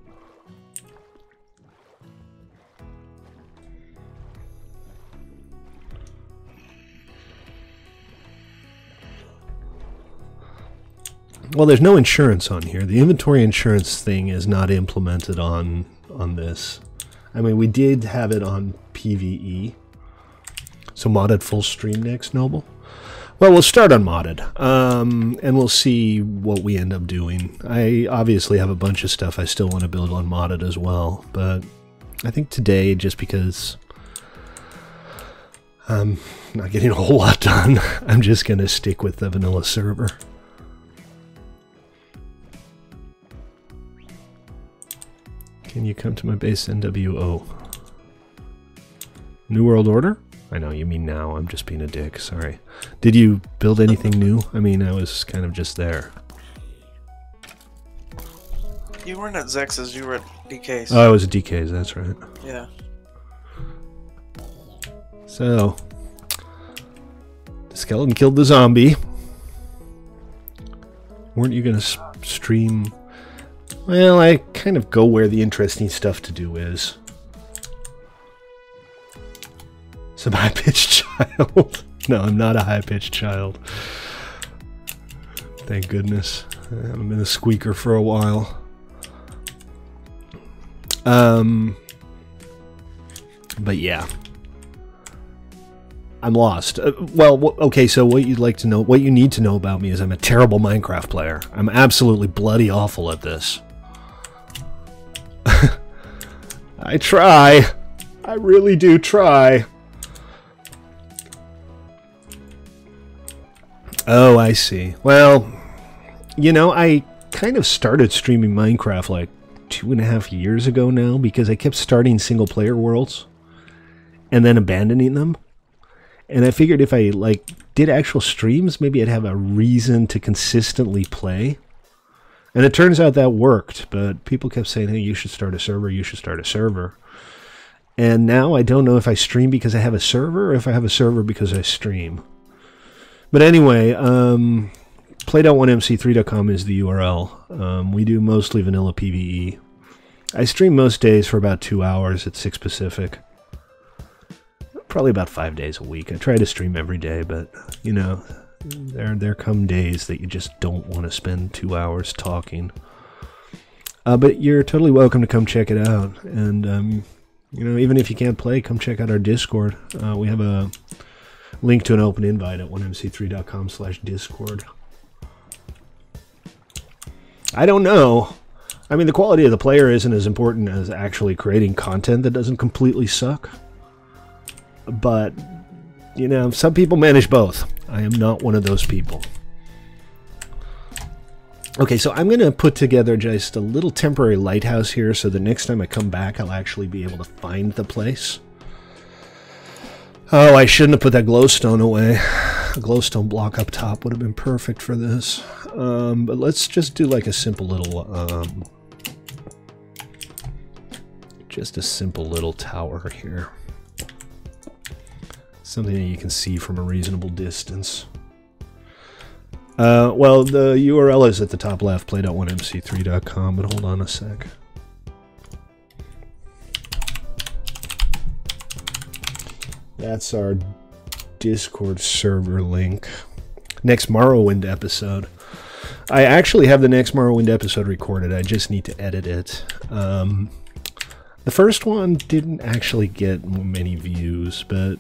Well, there's no insurance on here. The inventory insurance thing is not implemented on this. I mean, we did have it on PvE. So modded full stream next, Noble? Well, we'll start on modded, and we'll see what we end up doing. I obviously have a bunch of stuff I still want to build on modded as well, but I think today, just because I'm not getting a whole lot done, I'm just going to stick with the vanilla server. Can you come to my base, NWO? New World Order? I know, you mean now. I'm just being a dick, sorry. Did you build anything new? I mean, I was kind of just there. You weren't at Zex's, you were at DK's. Oh, I was at DK's, that's right. Yeah. So, Skeleton killed the zombie. Weren't you gonna stream? Well, I kind of go where the interesting stuff to do is. Some high-pitched child. No, I'm not a high-pitched child. Thank goodness. I haven't been a squeaker for a while. But yeah. I'm lost. Well, okay, so what you'd like to know, what you need to know about me is I'm a terrible Minecraft player. I'm absolutely bloody awful at this. I try. I really do try. Oh, I see. Well, you know, I kind of started streaming Minecraft like 2.5 years ago now because I kept starting single-player worlds and then abandoning them. And I figured if I like did actual streams, maybe I'd have a reason to consistently play. And it turns out that worked, but people kept saying, hey, you should start a server, you should start a server. And now I don't know if I stream because I have a server or if I have a server because I stream. But anyway, play.1mc3.com is the URL. We do mostly vanilla PvE. I stream most days for about 2 hours at 6 Pacific. Probably about 5 days a week. I try to stream every day, but, you know, there come days that you just don't want to spend 2 hours talking. But you're totally welcome to come check it out. And, you know, even if you can't play, come check out our Discord. We have a link to an open invite at 1mc3.com/discord. I don't know. I mean, the quality of the player isn't as important as actually creating content that doesn't completely suck. But, you know, some people manage both. I am not one of those people. Okay, so I'm going to put together just a little temporary lighthouse here so the next time I come back, I'll actually be able to find the place. Oh, I shouldn't have put that glowstone away. A glowstone block up top would have been perfect for this. But let's just do like a simple little, just a simple little tower here. Something that you can see from a reasonable distance. Well, the URL is at the top left, play.1mc3.com, but hold on a sec. That's our Discord server link. Next Morrowind episode. I actually have the next Morrowind episode recorded. I just need to edit it. The first one didn't actually get many views, but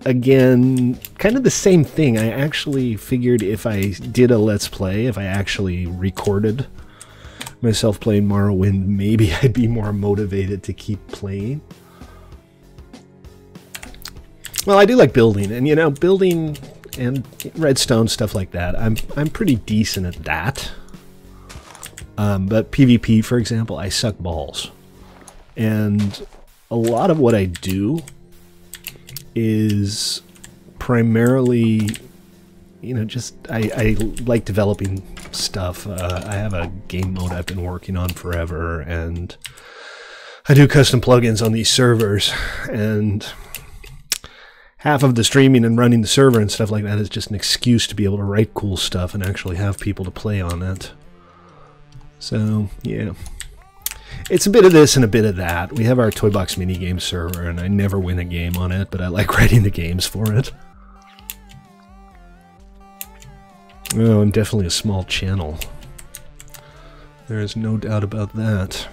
again, kind of the same thing. I actually figured if I did a Let's Play, if I actually recorded myself playing Morrowind, maybe I'd be more motivated to keep playing. Well, I do like building, and you know, building and redstone, stuff like that. I'm pretty decent at that. But PvP, for example, I suck balls. And a lot of what I do is primarily, you know, just I like developing stuff. I have a game mode I've been working on forever, and I do custom plugins on these servers, and half of the streaming and running the server and stuff like that is just an excuse to be able to write cool stuff and actually have people to play on it. So, yeah. It's a bit of this and a bit of that. We have our Toy Box minigame server, and I never win a game on it, but I like writing the games for it. Oh, I'm definitely a small channel. There is no doubt about that.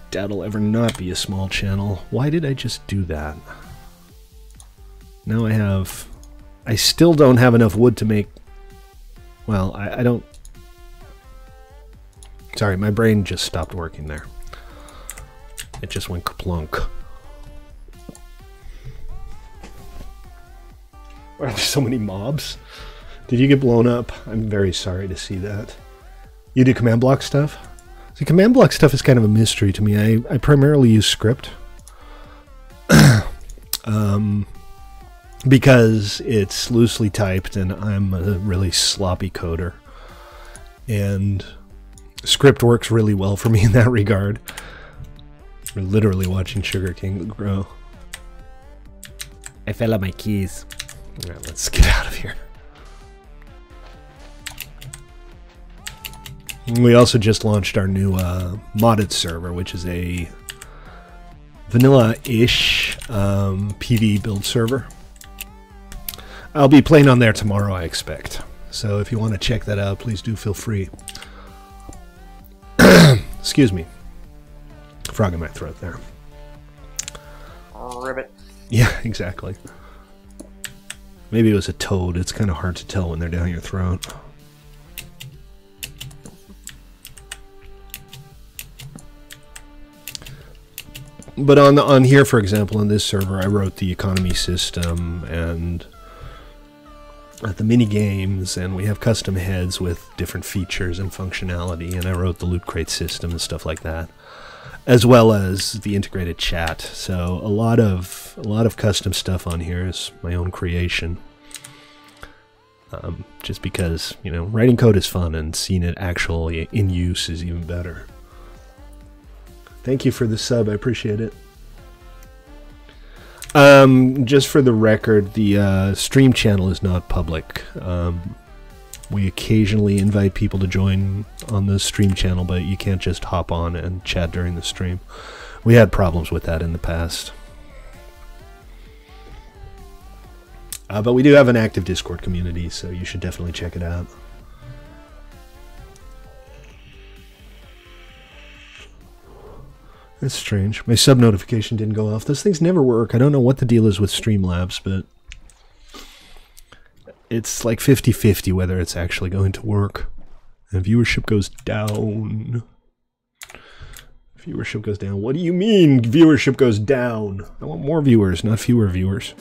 Doubt I'll ever not be a small channel. Why did I just do that? Now I still don't have enough wood to make... Well, I don't... Sorry, my brain just stopped working there. It just went kaplunk. Are there so many mobs? Did you get blown up? I'm very sorry to see that. You do command block stuff? See, command block stuff is kind of a mystery to me. I primarily use script. Because it's loosely typed and I'm a really sloppy coder. And script works really well for me in that regard. We're literally watching Sugar King grow. I fell on my keys. Alright, let's get out of here. We also just launched our new modded server, which is a vanilla-ish PvE build server. I'll be playing on there tomorrow, I expect. So if you want to check that out, please do feel free. Excuse me. Frog in my throat there. Ribbit. Yeah, exactly. Maybe it was a toad. It's kind of hard to tell when they're down your throat. But on here, for example, on this server, I wrote the economy system and the mini games, and we have custom heads with different features and functionality, and I wrote the loot crate system and stuff like that, as well as the integrated chat. So a lot of custom stuff on here is my own creation. Just because, you know, writing code is fun, and seeing it actually in use is even better. Thank you for the sub, I appreciate it. Just for the record, the stream channel is not public. We occasionally invite people to join on the stream channel, but you can't just hop on and chat during the stream. We had problems with that in the past. But we do have an active Discord community, so you should definitely check it out. That's strange. My sub notification didn't go off. Those things never work. I don't know what the deal is with Streamlabs, but it's like 50-50 whether it's actually going to work. And viewership goes down. Viewership goes down. What do you mean viewership goes down? I want more viewers, not fewer viewers.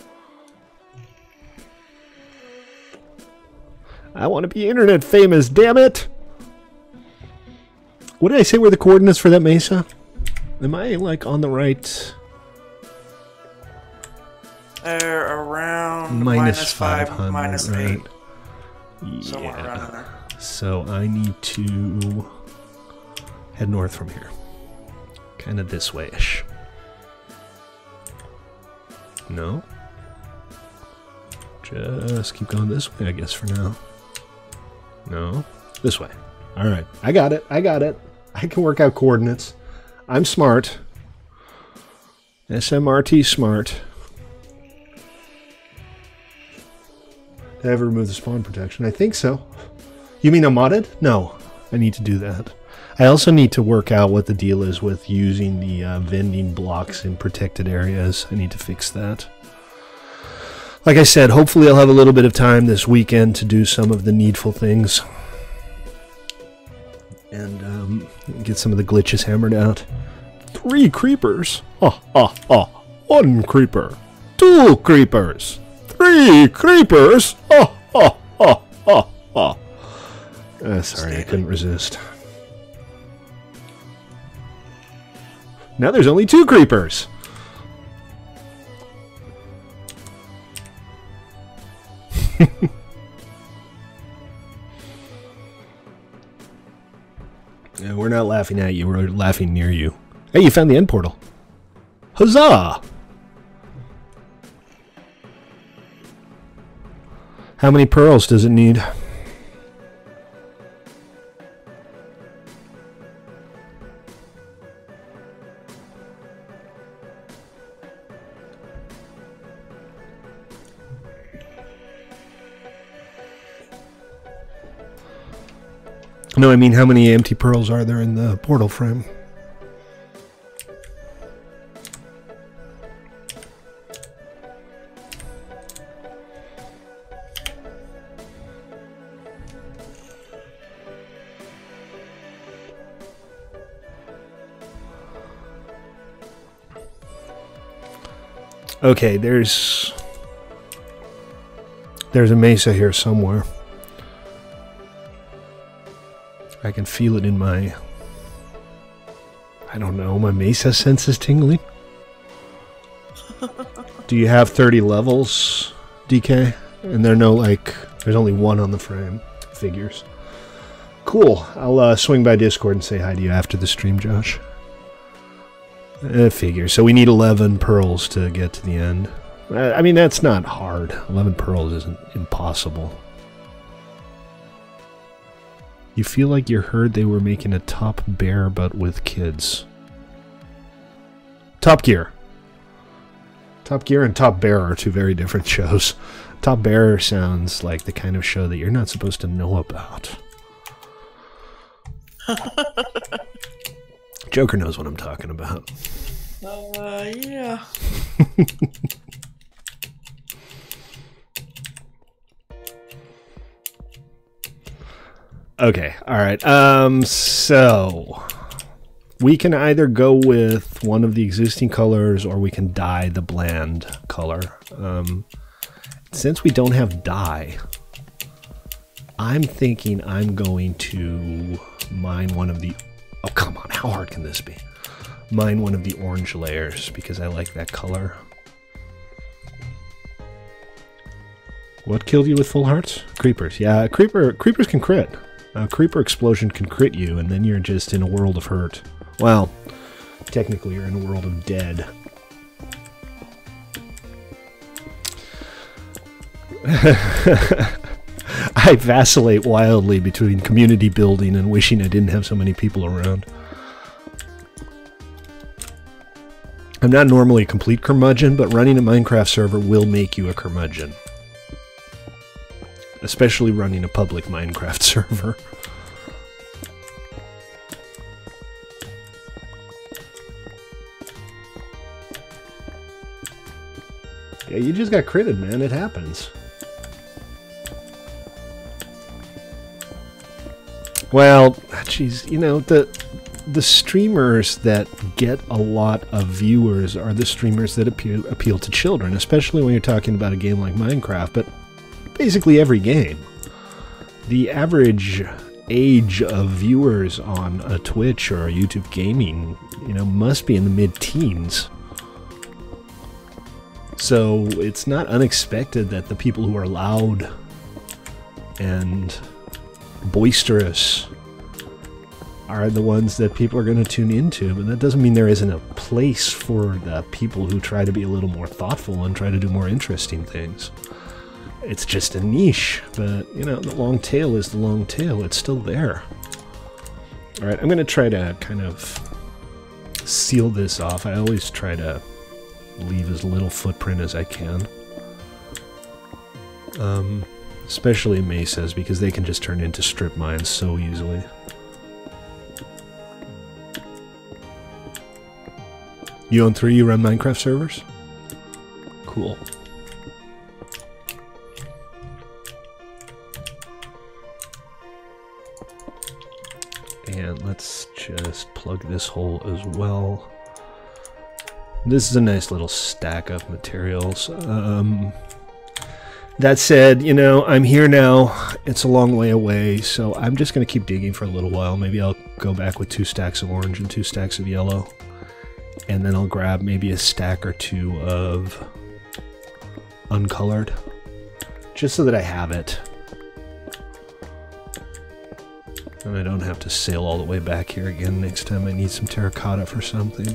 I want to be internet famous, damn it! What did I say were the coordinates for that mesa? Am I, like, on the right? They're around minus -5, -8. right? Somewhere around in there. So I need to head north from here. Kind of this way-ish. No? Just keep going this way, I guess, for now. No? This way. Alright. I got it. I got it. I can work out coordinates. I'm smart. SMRT smart. Did I ever remove the spawn protection? I think so. You mean I'm modded? No. I need to do that. I also need to work out what the deal is with using the vending blocks in protected areas. I need to fix that. Like I said, hopefully I'll have a little bit of time this weekend to do some of the needful things. And get some of the glitches hammered out. 3 creepers. Ha ha ha. 1 creeper. 2 creepers. 3 creepers. Ha ha ha ha ha. Sorry, I couldn't resist. Now there's only 2 creepers. Yeah, we're not laughing at you, we're laughing near you. Hey, you found the end portal. Huzzah! How many pearls does it need? No, I mean, how many empty pearls are there in the portal frame? Okay, there's a mesa here somewhere. I can feel it in my, I don't know, my mesa sense is tingling. Do you have 30 levels, DK? And there are no, like, there's only 1 on the frame. Figures. Cool. I'll swing by Discord and say hi to you after the stream, Josh. Figures. So we need 11 pearls to get to the end. I mean, that's not hard. 11 pearls isn't impossible. You feel like you heard they were making a Top Bear, but with kids. Top Gear. Top Gear and Top Bear are two very different shows. Top Bear sounds like the kind of show that you're not supposed to know about. Joker knows what I'm talking about. Yeah. Okay, alright. So we can either go with one of the existing colors or we can dye the bland color. Since we don't have dye, I'm thinking I'm going to mine one of the... Oh, come on, how hard can this be? Mine one of the orange layers because I like that color. What killed you with full hearts? Creepers. Yeah, creepers can crit. Creeper explosion can crit you, and then you're just in a world of hurt. Well, technically you're in a world of dead. I vacillate wildly between community building and wishing I didn't have so many people around. I'm not normally a complete curmudgeon, but running a Minecraft server will make you a curmudgeon. Especially running a public Minecraft server. Yeah, you just got critted, man. It happens. Well, geez, you know, the streamers that get a lot of viewers are the streamers that appeal to children, especially when you're talking about a game like Minecraft, but basically every game. The average age of viewers on a Twitch or a YouTube gaming, you know, must be in the mid-teens. So it's not unexpected that the people who are loud and boisterous are the ones that people are going to tune into, but that doesn't mean there isn't a place for the people who try to be a little more thoughtful and try to do more interesting things. It's just a niche, but you know, the long tail is the long tail. It's still there. Alright, I'm going to try to kind of seal this off. I always try to leave as little footprint as I can. Especially mesas, because they can just turn into strip mines so easily. You own 3, you run Minecraft servers? Cool. And let's just plug this hole as well. This is a nice little stack of materials. That said, you know, I'm here now. It's a long way away, so I'm just going to keep digging for a little while. Maybe I'll go back with 2 stacks of orange and 2 stacks of yellow. And then I'll grab maybe a stack or 2 of uncolored, just so that I have it. And I don't have to sail all the way back here again next time I need some terracotta for something.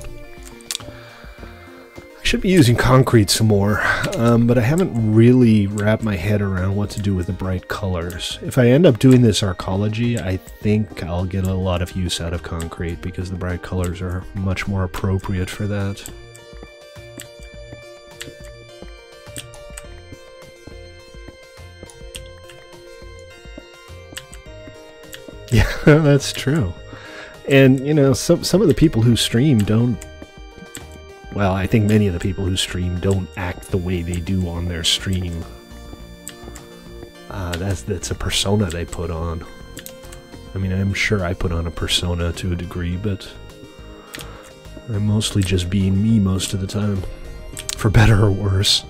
I should be using concrete some more, but I haven't really wrapped my head around what to do with the bright colors. If I end up doing this arcology, I think I'll get a lot of use out of concrete because the bright colors are much more appropriate for that. Yeah, that's true. And, you know, some of the people who stream don't... Well, I think many of the people who stream don't act the way they do on their stream. That's a persona they put on. I mean, I'm sure I put on a persona to a degree, but I'm mostly just being me most of the time. For better or worse.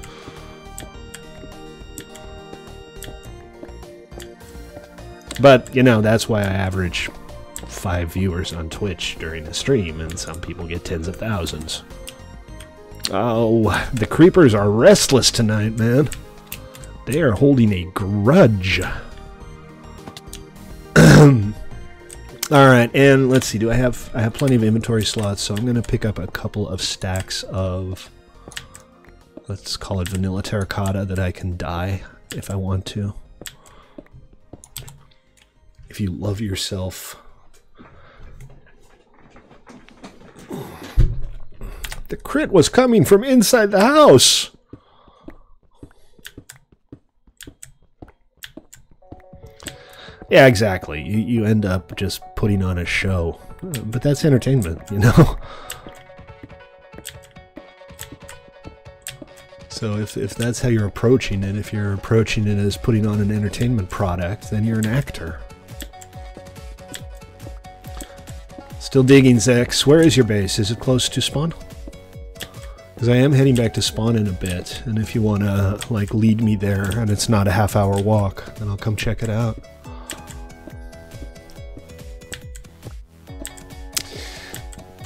But, you know, that's why I average 5 viewers on Twitch during a stream, and some people get tens of thousands. Oh, the creepers are restless tonight, man. They are holding a grudge. Alright, and let's see, I have plenty of inventory slots, so I'm going to pick up a couple of stacks of let's call it vanilla terracotta, that I can dye if I want to. If you love yourself. The crit was coming from inside the house. Yeah, exactly. You end up just putting on a show. But that's entertainment, you know? So if that's how you're approaching it, if you're approaching it as putting on an entertainment product, then you're an actor. Still digging, Zex. Where is your base? Is it close to spawn? Because I am heading back to spawn in a bit, and if you want to, like, lead me there, and it's not a half-hour walk, then I'll come check it out.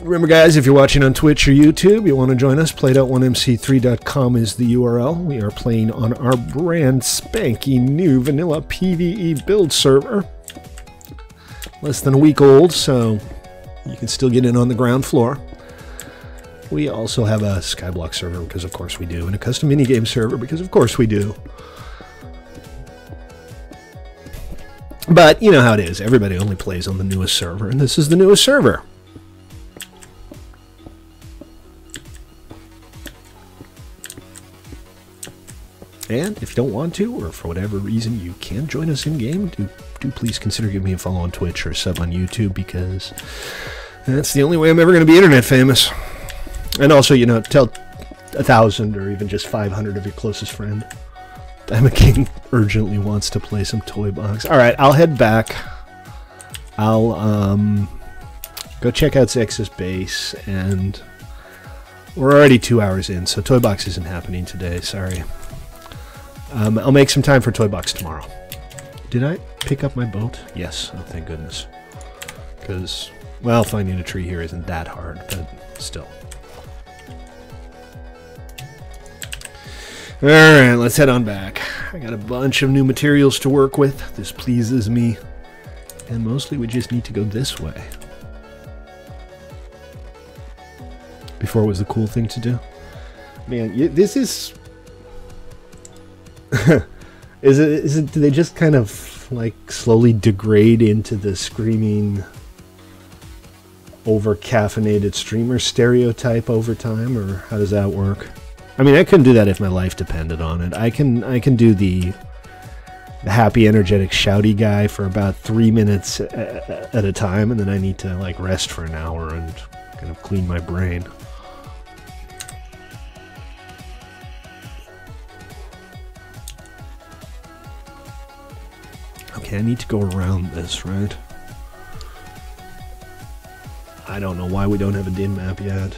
Remember, guys, if you're watching on Twitch or YouTube, you want to join us, played.1mc3.com is the URL. We are playing on our brand spanking new vanilla PvE build server. Less than a week old, so you can still get in on the ground floor. We also have a Skyblock server, because of course we do, and a custom minigame server, because of course we do. But you know how it is. Everybody only plays on the newest server, and this is the newest server. And if you don't want to, or for whatever reason you can't join us in-game, do please consider giving me a follow on Twitch or a sub on YouTube, because that's the only way I'm ever going to be internet famous. And also, you know, tell 1,000 or even just 500 of your closest friend. Diamond King urgently wants to play some Toy Box. Alright, I'll head back. I'll go check out Zex's base, and we're already 2 hours in, so Toy Box isn't happening today, sorry. I'll make some time for Toy Box tomorrow. Did I pick up my boat? Yes. Oh, thank goodness. Because, well, finding a tree here isn't that hard, but still. Alright, let's head on back. I got a bunch of new materials to work with. This pleases me. And mostly we just need to go this way. Before it was the cool thing to do. Man, this is... is it do they just kind of like slowly degrade into the screaming over caffeinated streamer stereotype over time, or how does that work? I mean, I couldn't do that if my life depended on it. I can do the happy, energetic, shouty guy for about 3 minutes at a time, and then I need to like rest for an hour and kind of clean my brain. Okay, I need to go around this, right? I don't know why we don't have a din map yet.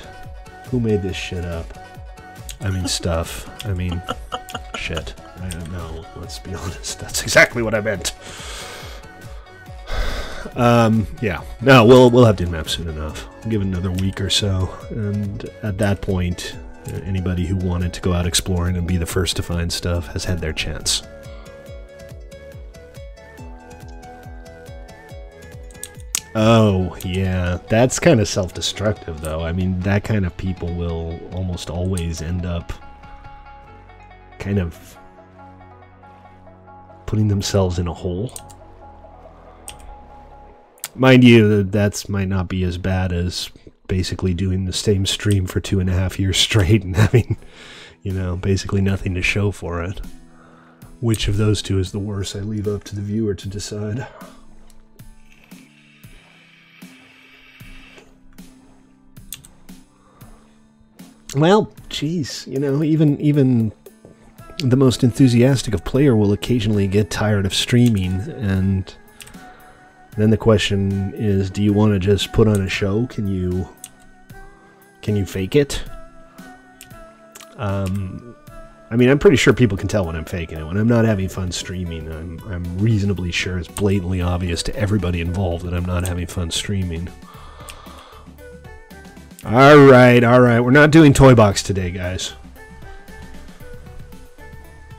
Who made this shit up? I mean stuff. I mean shit. I don't know. Let's be honest. That's exactly what I meant. Yeah. No, we'll have din map soon enough. Give it another week or so, and at that point, anybody who wanted to go out exploring and be the first to find stuff has had their chance. Oh, yeah. That's kind of self-destructive, though. I mean, that kind of people will almost always end up kind of putting themselves in a hole. Mind you, that might not be as bad as basically doing the same stream for 2.5 years straight and having, you know, basically nothing to show for it. Which of those two is the worst? I leave up to the viewer to decide. Well, geez, you know, even the most enthusiastic of player will occasionally get tired of streaming, and then the question is, do you want to just put on a show? Can you fake it? I mean, I'm pretty sure people can tell when I'm faking it. When I'm not having fun streaming, I'm reasonably sure it's blatantly obvious to everybody involved that I'm not having fun streaming. Alright, we're not doing Toy Box today, guys.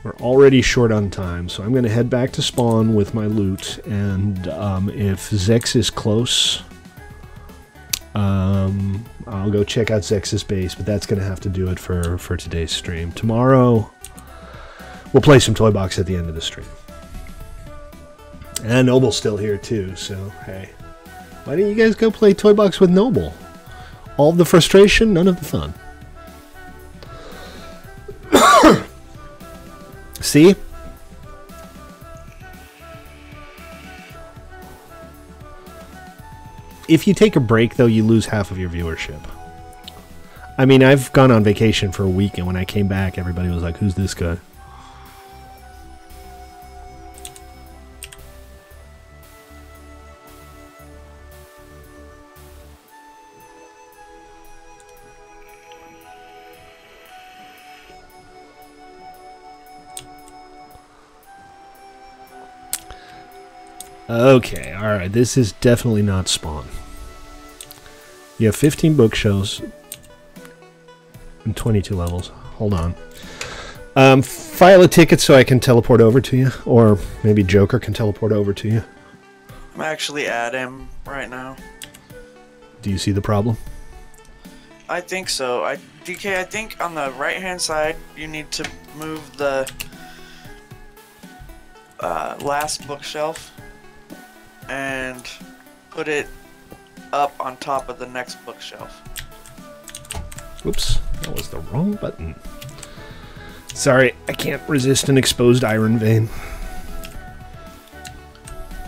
We're already short on time, so I'm going to head back to spawn with my loot, and if Zex is close, I'll go check out Zex's base, but that's going to have to do it for today's stream. Tomorrow, we'll play some Toy Box at the end of the stream. And Noble's still here too, so hey. Why don't you guys go play Toy Box with Noble? All of the frustration, none of the fun. See? If you take a break, though, you lose half of your viewership. I mean, I've gone on vacation for a week, and when I came back, everybody was like, who's this guy? Okay, alright, this is definitely not Spawn. You have 15 bookshelves and 22 levels. Hold on. File a ticket so I can teleport over to you, or maybe Joker can teleport over to you. I'm actually at him right now. Do you see the problem? I think so. DK, I think on the right-hand side, you need to move the last bookshelf and put it up on top of the next bookshelf. Oops, that was the wrong button. Sorry, I can't resist an exposed iron vein.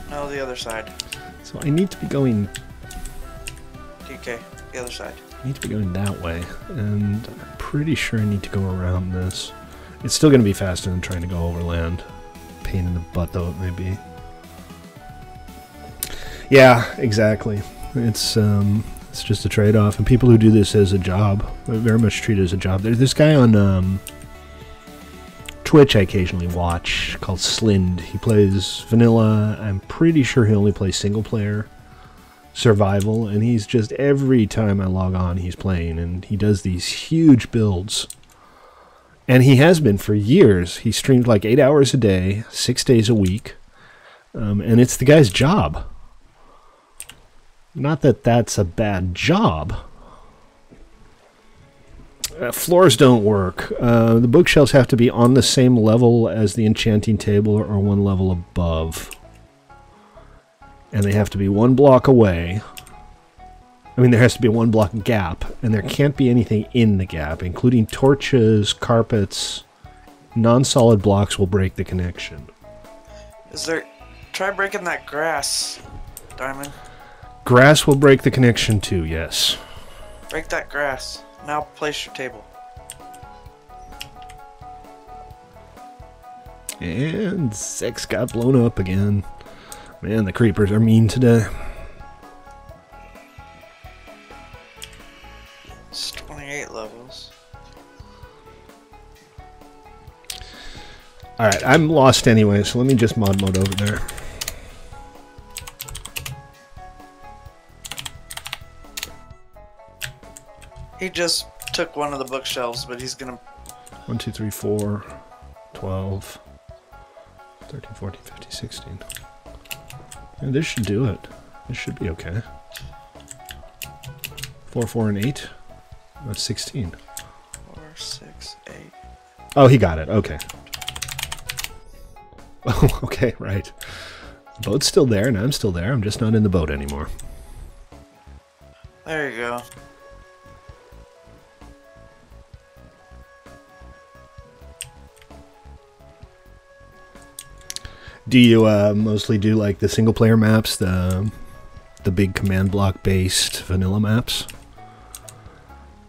No, the other side. So I need to be going... DK, the other side. I need to be going that way, and I'm pretty sure I need to go around this. It's still going to be faster than trying to go overland. Pain in the butt, though it may be. Yeah, exactly. It's just a trade-off, and people who do this as a job very much treat it as a job. There's this guy on Twitch I occasionally watch called Slind. He plays vanilla. I'm pretty sure he only plays single-player survival, and he's just, every time I log on, he's playing, and he does these huge builds. And he has been for years. He streamed like 8 hours a day, 6 days a week, and it's the guy's job. Not that that's a bad job. Floors don't work. The bookshelves have to be on the same level as the enchanting table or one level above. And they have to be 1 block away. I mean, there has to be a 1 block gap, and there can't be anything in the gap, including torches, carpets. Non-solid blocks will break the connection. Try breaking that grass, Diamond. Grass will break the connection too, yes. Break that grass. Now place your table. And Zex got blown up again. Man, the creepers are mean today. It's 28 levels. Alright, I'm lost anyway, so let me just mod mode over there. He just took one of the bookshelves, but he's gonna... 1, 2, 3, 4, 12, 13, 14, 15, 16. Yeah, this should do it. This should be okay. 4, 4, and 8. That's 16. 4, 6, 8. Oh, he got it. Okay. Oh, okay, right. The boat's still there, and I'm still there. I'm just not in the boat anymore. There you go. Do you mostly do like the single player maps, the big command block based vanilla maps?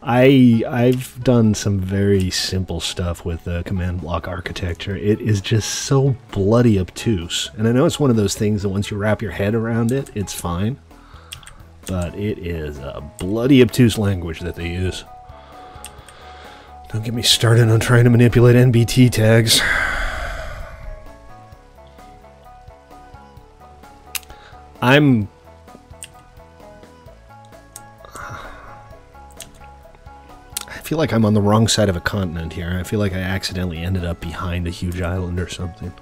I've done some very simple stuff with the command block architecture. It is just so bloody obtuse. And I know it's one of those things that once you wrap your head around it, it's fine. But it is a bloody obtuse language that they use. Don't get me started on trying to manipulate NBT tags. I feel like I'm on the wrong side of a continent here. I feel like I accidentally ended up behind a huge island or something.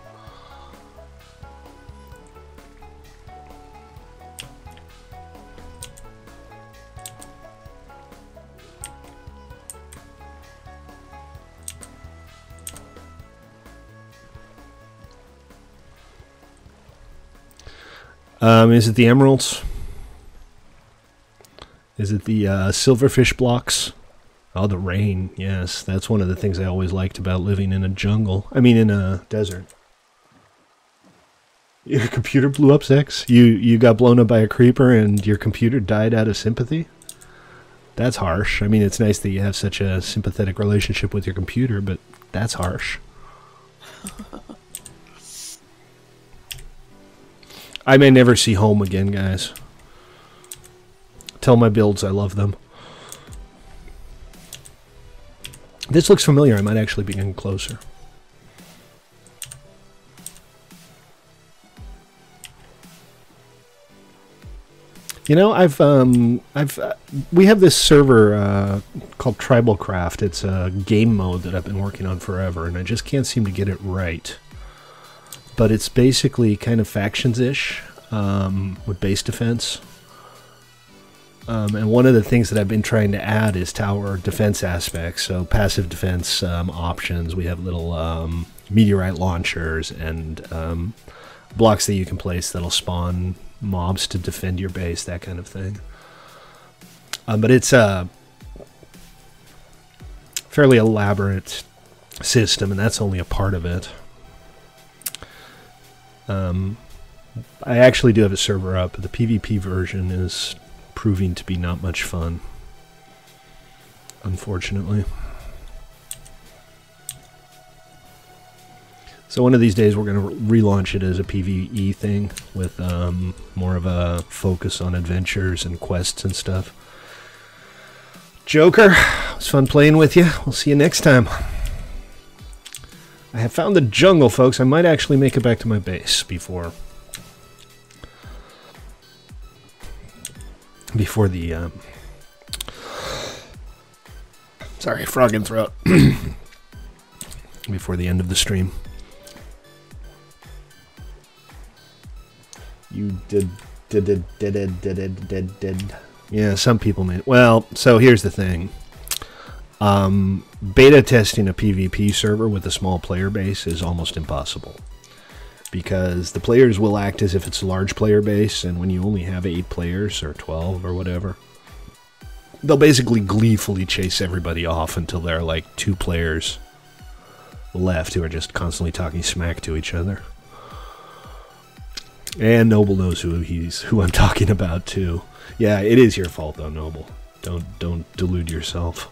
Is it the emeralds? Is it the silverfish blocks? Oh, the rain. Yes, that's one of the things I always liked about living in a jungle. I mean, in a desert. Your computer blew up, Sex? You got blown up by a creeper and your computer died out of sympathy? That's harsh. I mean, it's nice that you have such a sympathetic relationship with your computer, but that's harsh. I may never see home again, guys. Tell my builds I love them. This looks familiar. I might actually be getting closer. You know, we have this server called Tribalcraft. It's a game mode that I've been working on forever, and I just can't seem to get it right. But it's basically kind of factions-ish with base defense. And one of the things that I've been trying to add is tower defense aspects. So passive defense options. We have little meteorite launchers and blocks that you can place that'll spawn mobs to defend your base, that kind of thing. But it's a fairly elaborate system, and that's only a part of it. I actually do have a server up, but the PvP version is proving to be not much fun, unfortunately. So one of these days we're going to relaunch it as a PvE thing with more of a focus on adventures and quests and stuff. Joker, it was fun playing with you. We'll see you next time. I have found the jungle, folks. I might actually make it back to my base before the sorry, frog in throat. Before the end of the stream. You did. Yeah, some people may. Well, so here's the thing. Beta testing a PvP server with a small player base is almost impossible. Because the players will act as if it's a large player base, and when you only have 8 players, or 12, or whatever, they'll basically gleefully chase everybody off until there are like 2 players left who are just constantly talking smack to each other. And Noble knows who I'm talking about too. Yeah, it is your fault though, Noble. Don't delude yourself.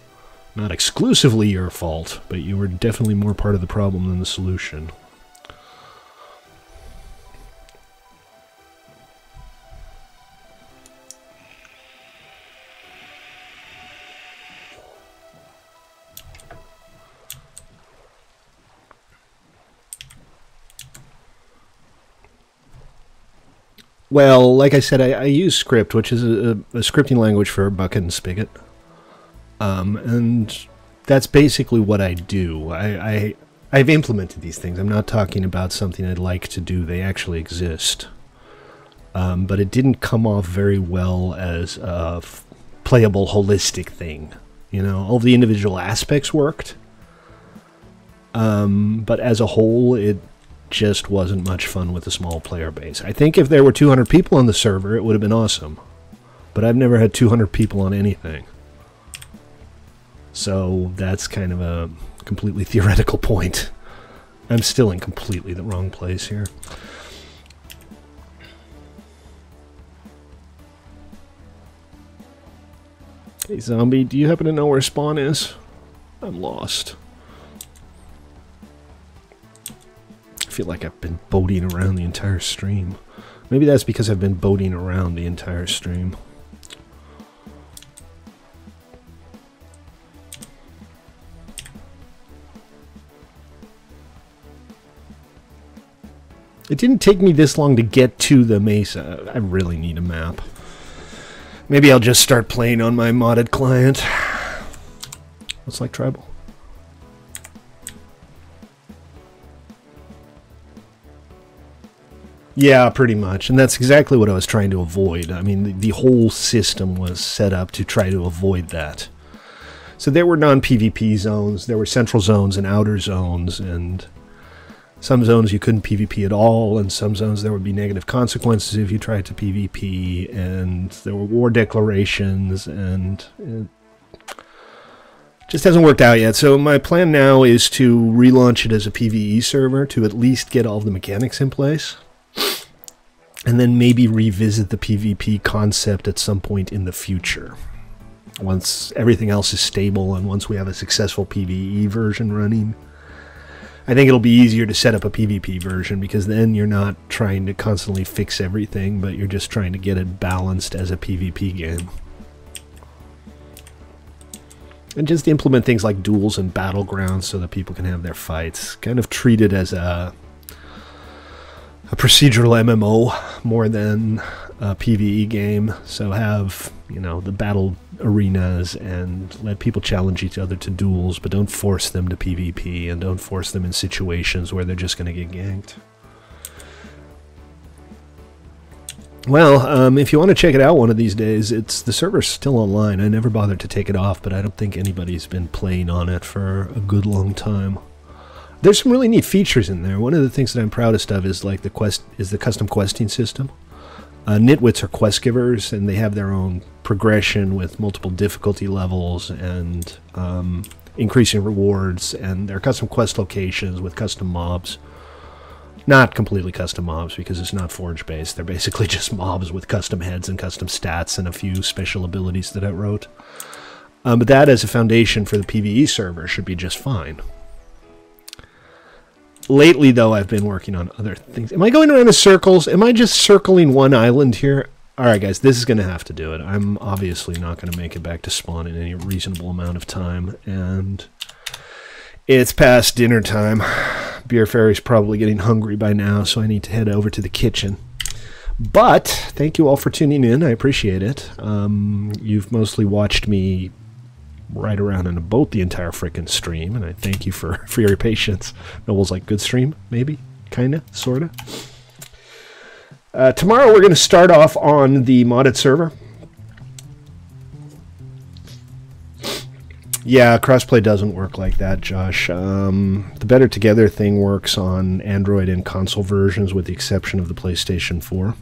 Not exclusively your fault, but you were definitely more part of the problem than the solution. Well, like I said, I use Script, which is a scripting language for Bucket and Spigot. And that's basically what I do. I've implemented these things. I'm not talking about something I'd like to do. They actually exist. But it didn't come off very well as a playable, holistic thing. You know, all the individual aspects worked. But as a whole, it just wasn't much fun with a small player base. I think if there were 200 people on the server, it would have been awesome. But I've never had 200 people on anything. So that's kind of a completely theoretical point. I'm still in completely the wrong place here. Hey Zombie, do you happen to know where spawn is? I'm lost. I feel like I've been boating around the entire stream. Maybe that's because I've been boating around the entire stream. It didn't take me this long to get to the mesa. I really need a map. Maybe I'll just start playing on my modded client. Looks like tribal. Yeah, pretty much. And that's exactly what I was trying to avoid. I mean, the whole system was set up to try to avoid that. So there were non-PvP zones, there were central zones and outer zones, and Some zones you couldn't PvP at all, and some zones there would be negative consequences if you tried to PvP, and there were war declarations, and it just hasn't worked out yet. So my plan now is to relaunch it as a PvE server to at least get all of the mechanics in place, and then maybe revisit the PvP concept at some point in the future. Once everything else is stable and once we have a successful PvE version running, I think it'll be easier to set up a PvP version, because then you're not trying to constantly fix everything, but you're just trying to get it balanced as a PvP game. And just implement things like duels and battlegrounds so that people can have their fights. Kind of treat it as a procedural MMO more than a PvE game. So have, you know, the battle arenas and let people challenge each other to duels, but don't force them to PvP and don't force them in situations where they're just going to get ganked. Well, if you want to check it out one of these days, the server's still online. I never bothered to take it off, but I don't think anybody's been playing on it for a good long time. There's some really neat features in there. One of the things that I'm proudest of is like the custom questing system. Nitwits are quest givers, and they have their own progression with multiple difficulty levels and increasing rewards, and their custom quest locations with custom mobs. Not completely custom mobs, because it's not Forge based. They're basically just mobs with custom heads and custom stats and a few special abilities that I wrote. But that as a foundation for the PvE server should be just fine. Lately, though, I've been working on other things. Am I going around in circles? Am I just circling one island here? Alright, guys, this is going to have to do it. I'm obviously not going to make it back to spawn in any reasonable amount of time, and it's past dinner time. Beer Fairy's probably getting hungry by now, so I need to head over to the kitchen. But thank you all for tuning in. I appreciate it. You've mostly watched me ride around in a boat the entire frickin' stream, and I thank you for your patience. Noble's like, good stream? Maybe? Kinda? Sorta? Tomorrow we're going to start off on the modded server. Yeah, crossplay doesn't work like that, Josh. The Better Together thing works on Android and console versions with the exception of the PlayStation 4.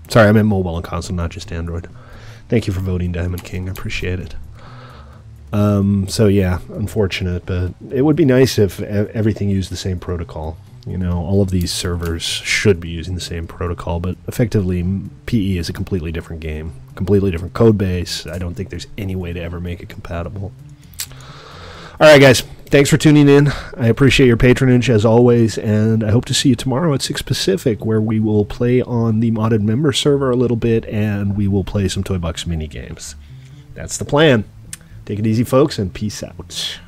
Sorry, I meant mobile and console, not just Android. Thank you for voting, Diamond King. I appreciate it. So yeah, unfortunate, but it would be nice if everything used the same protocol. You know, all of these servers should be using the same protocol, but effectively, PE is a completely different game. Completely different code base. I don't think there's any way to ever make it compatible. Alright guys, thanks for tuning in. I appreciate your patronage as always, and I hope to see you tomorrow at 6 Pacific, where we will play on the modded member server a little bit, and we will play some Toy Box mini games. That's the plan. Take it easy, folks, and peace out.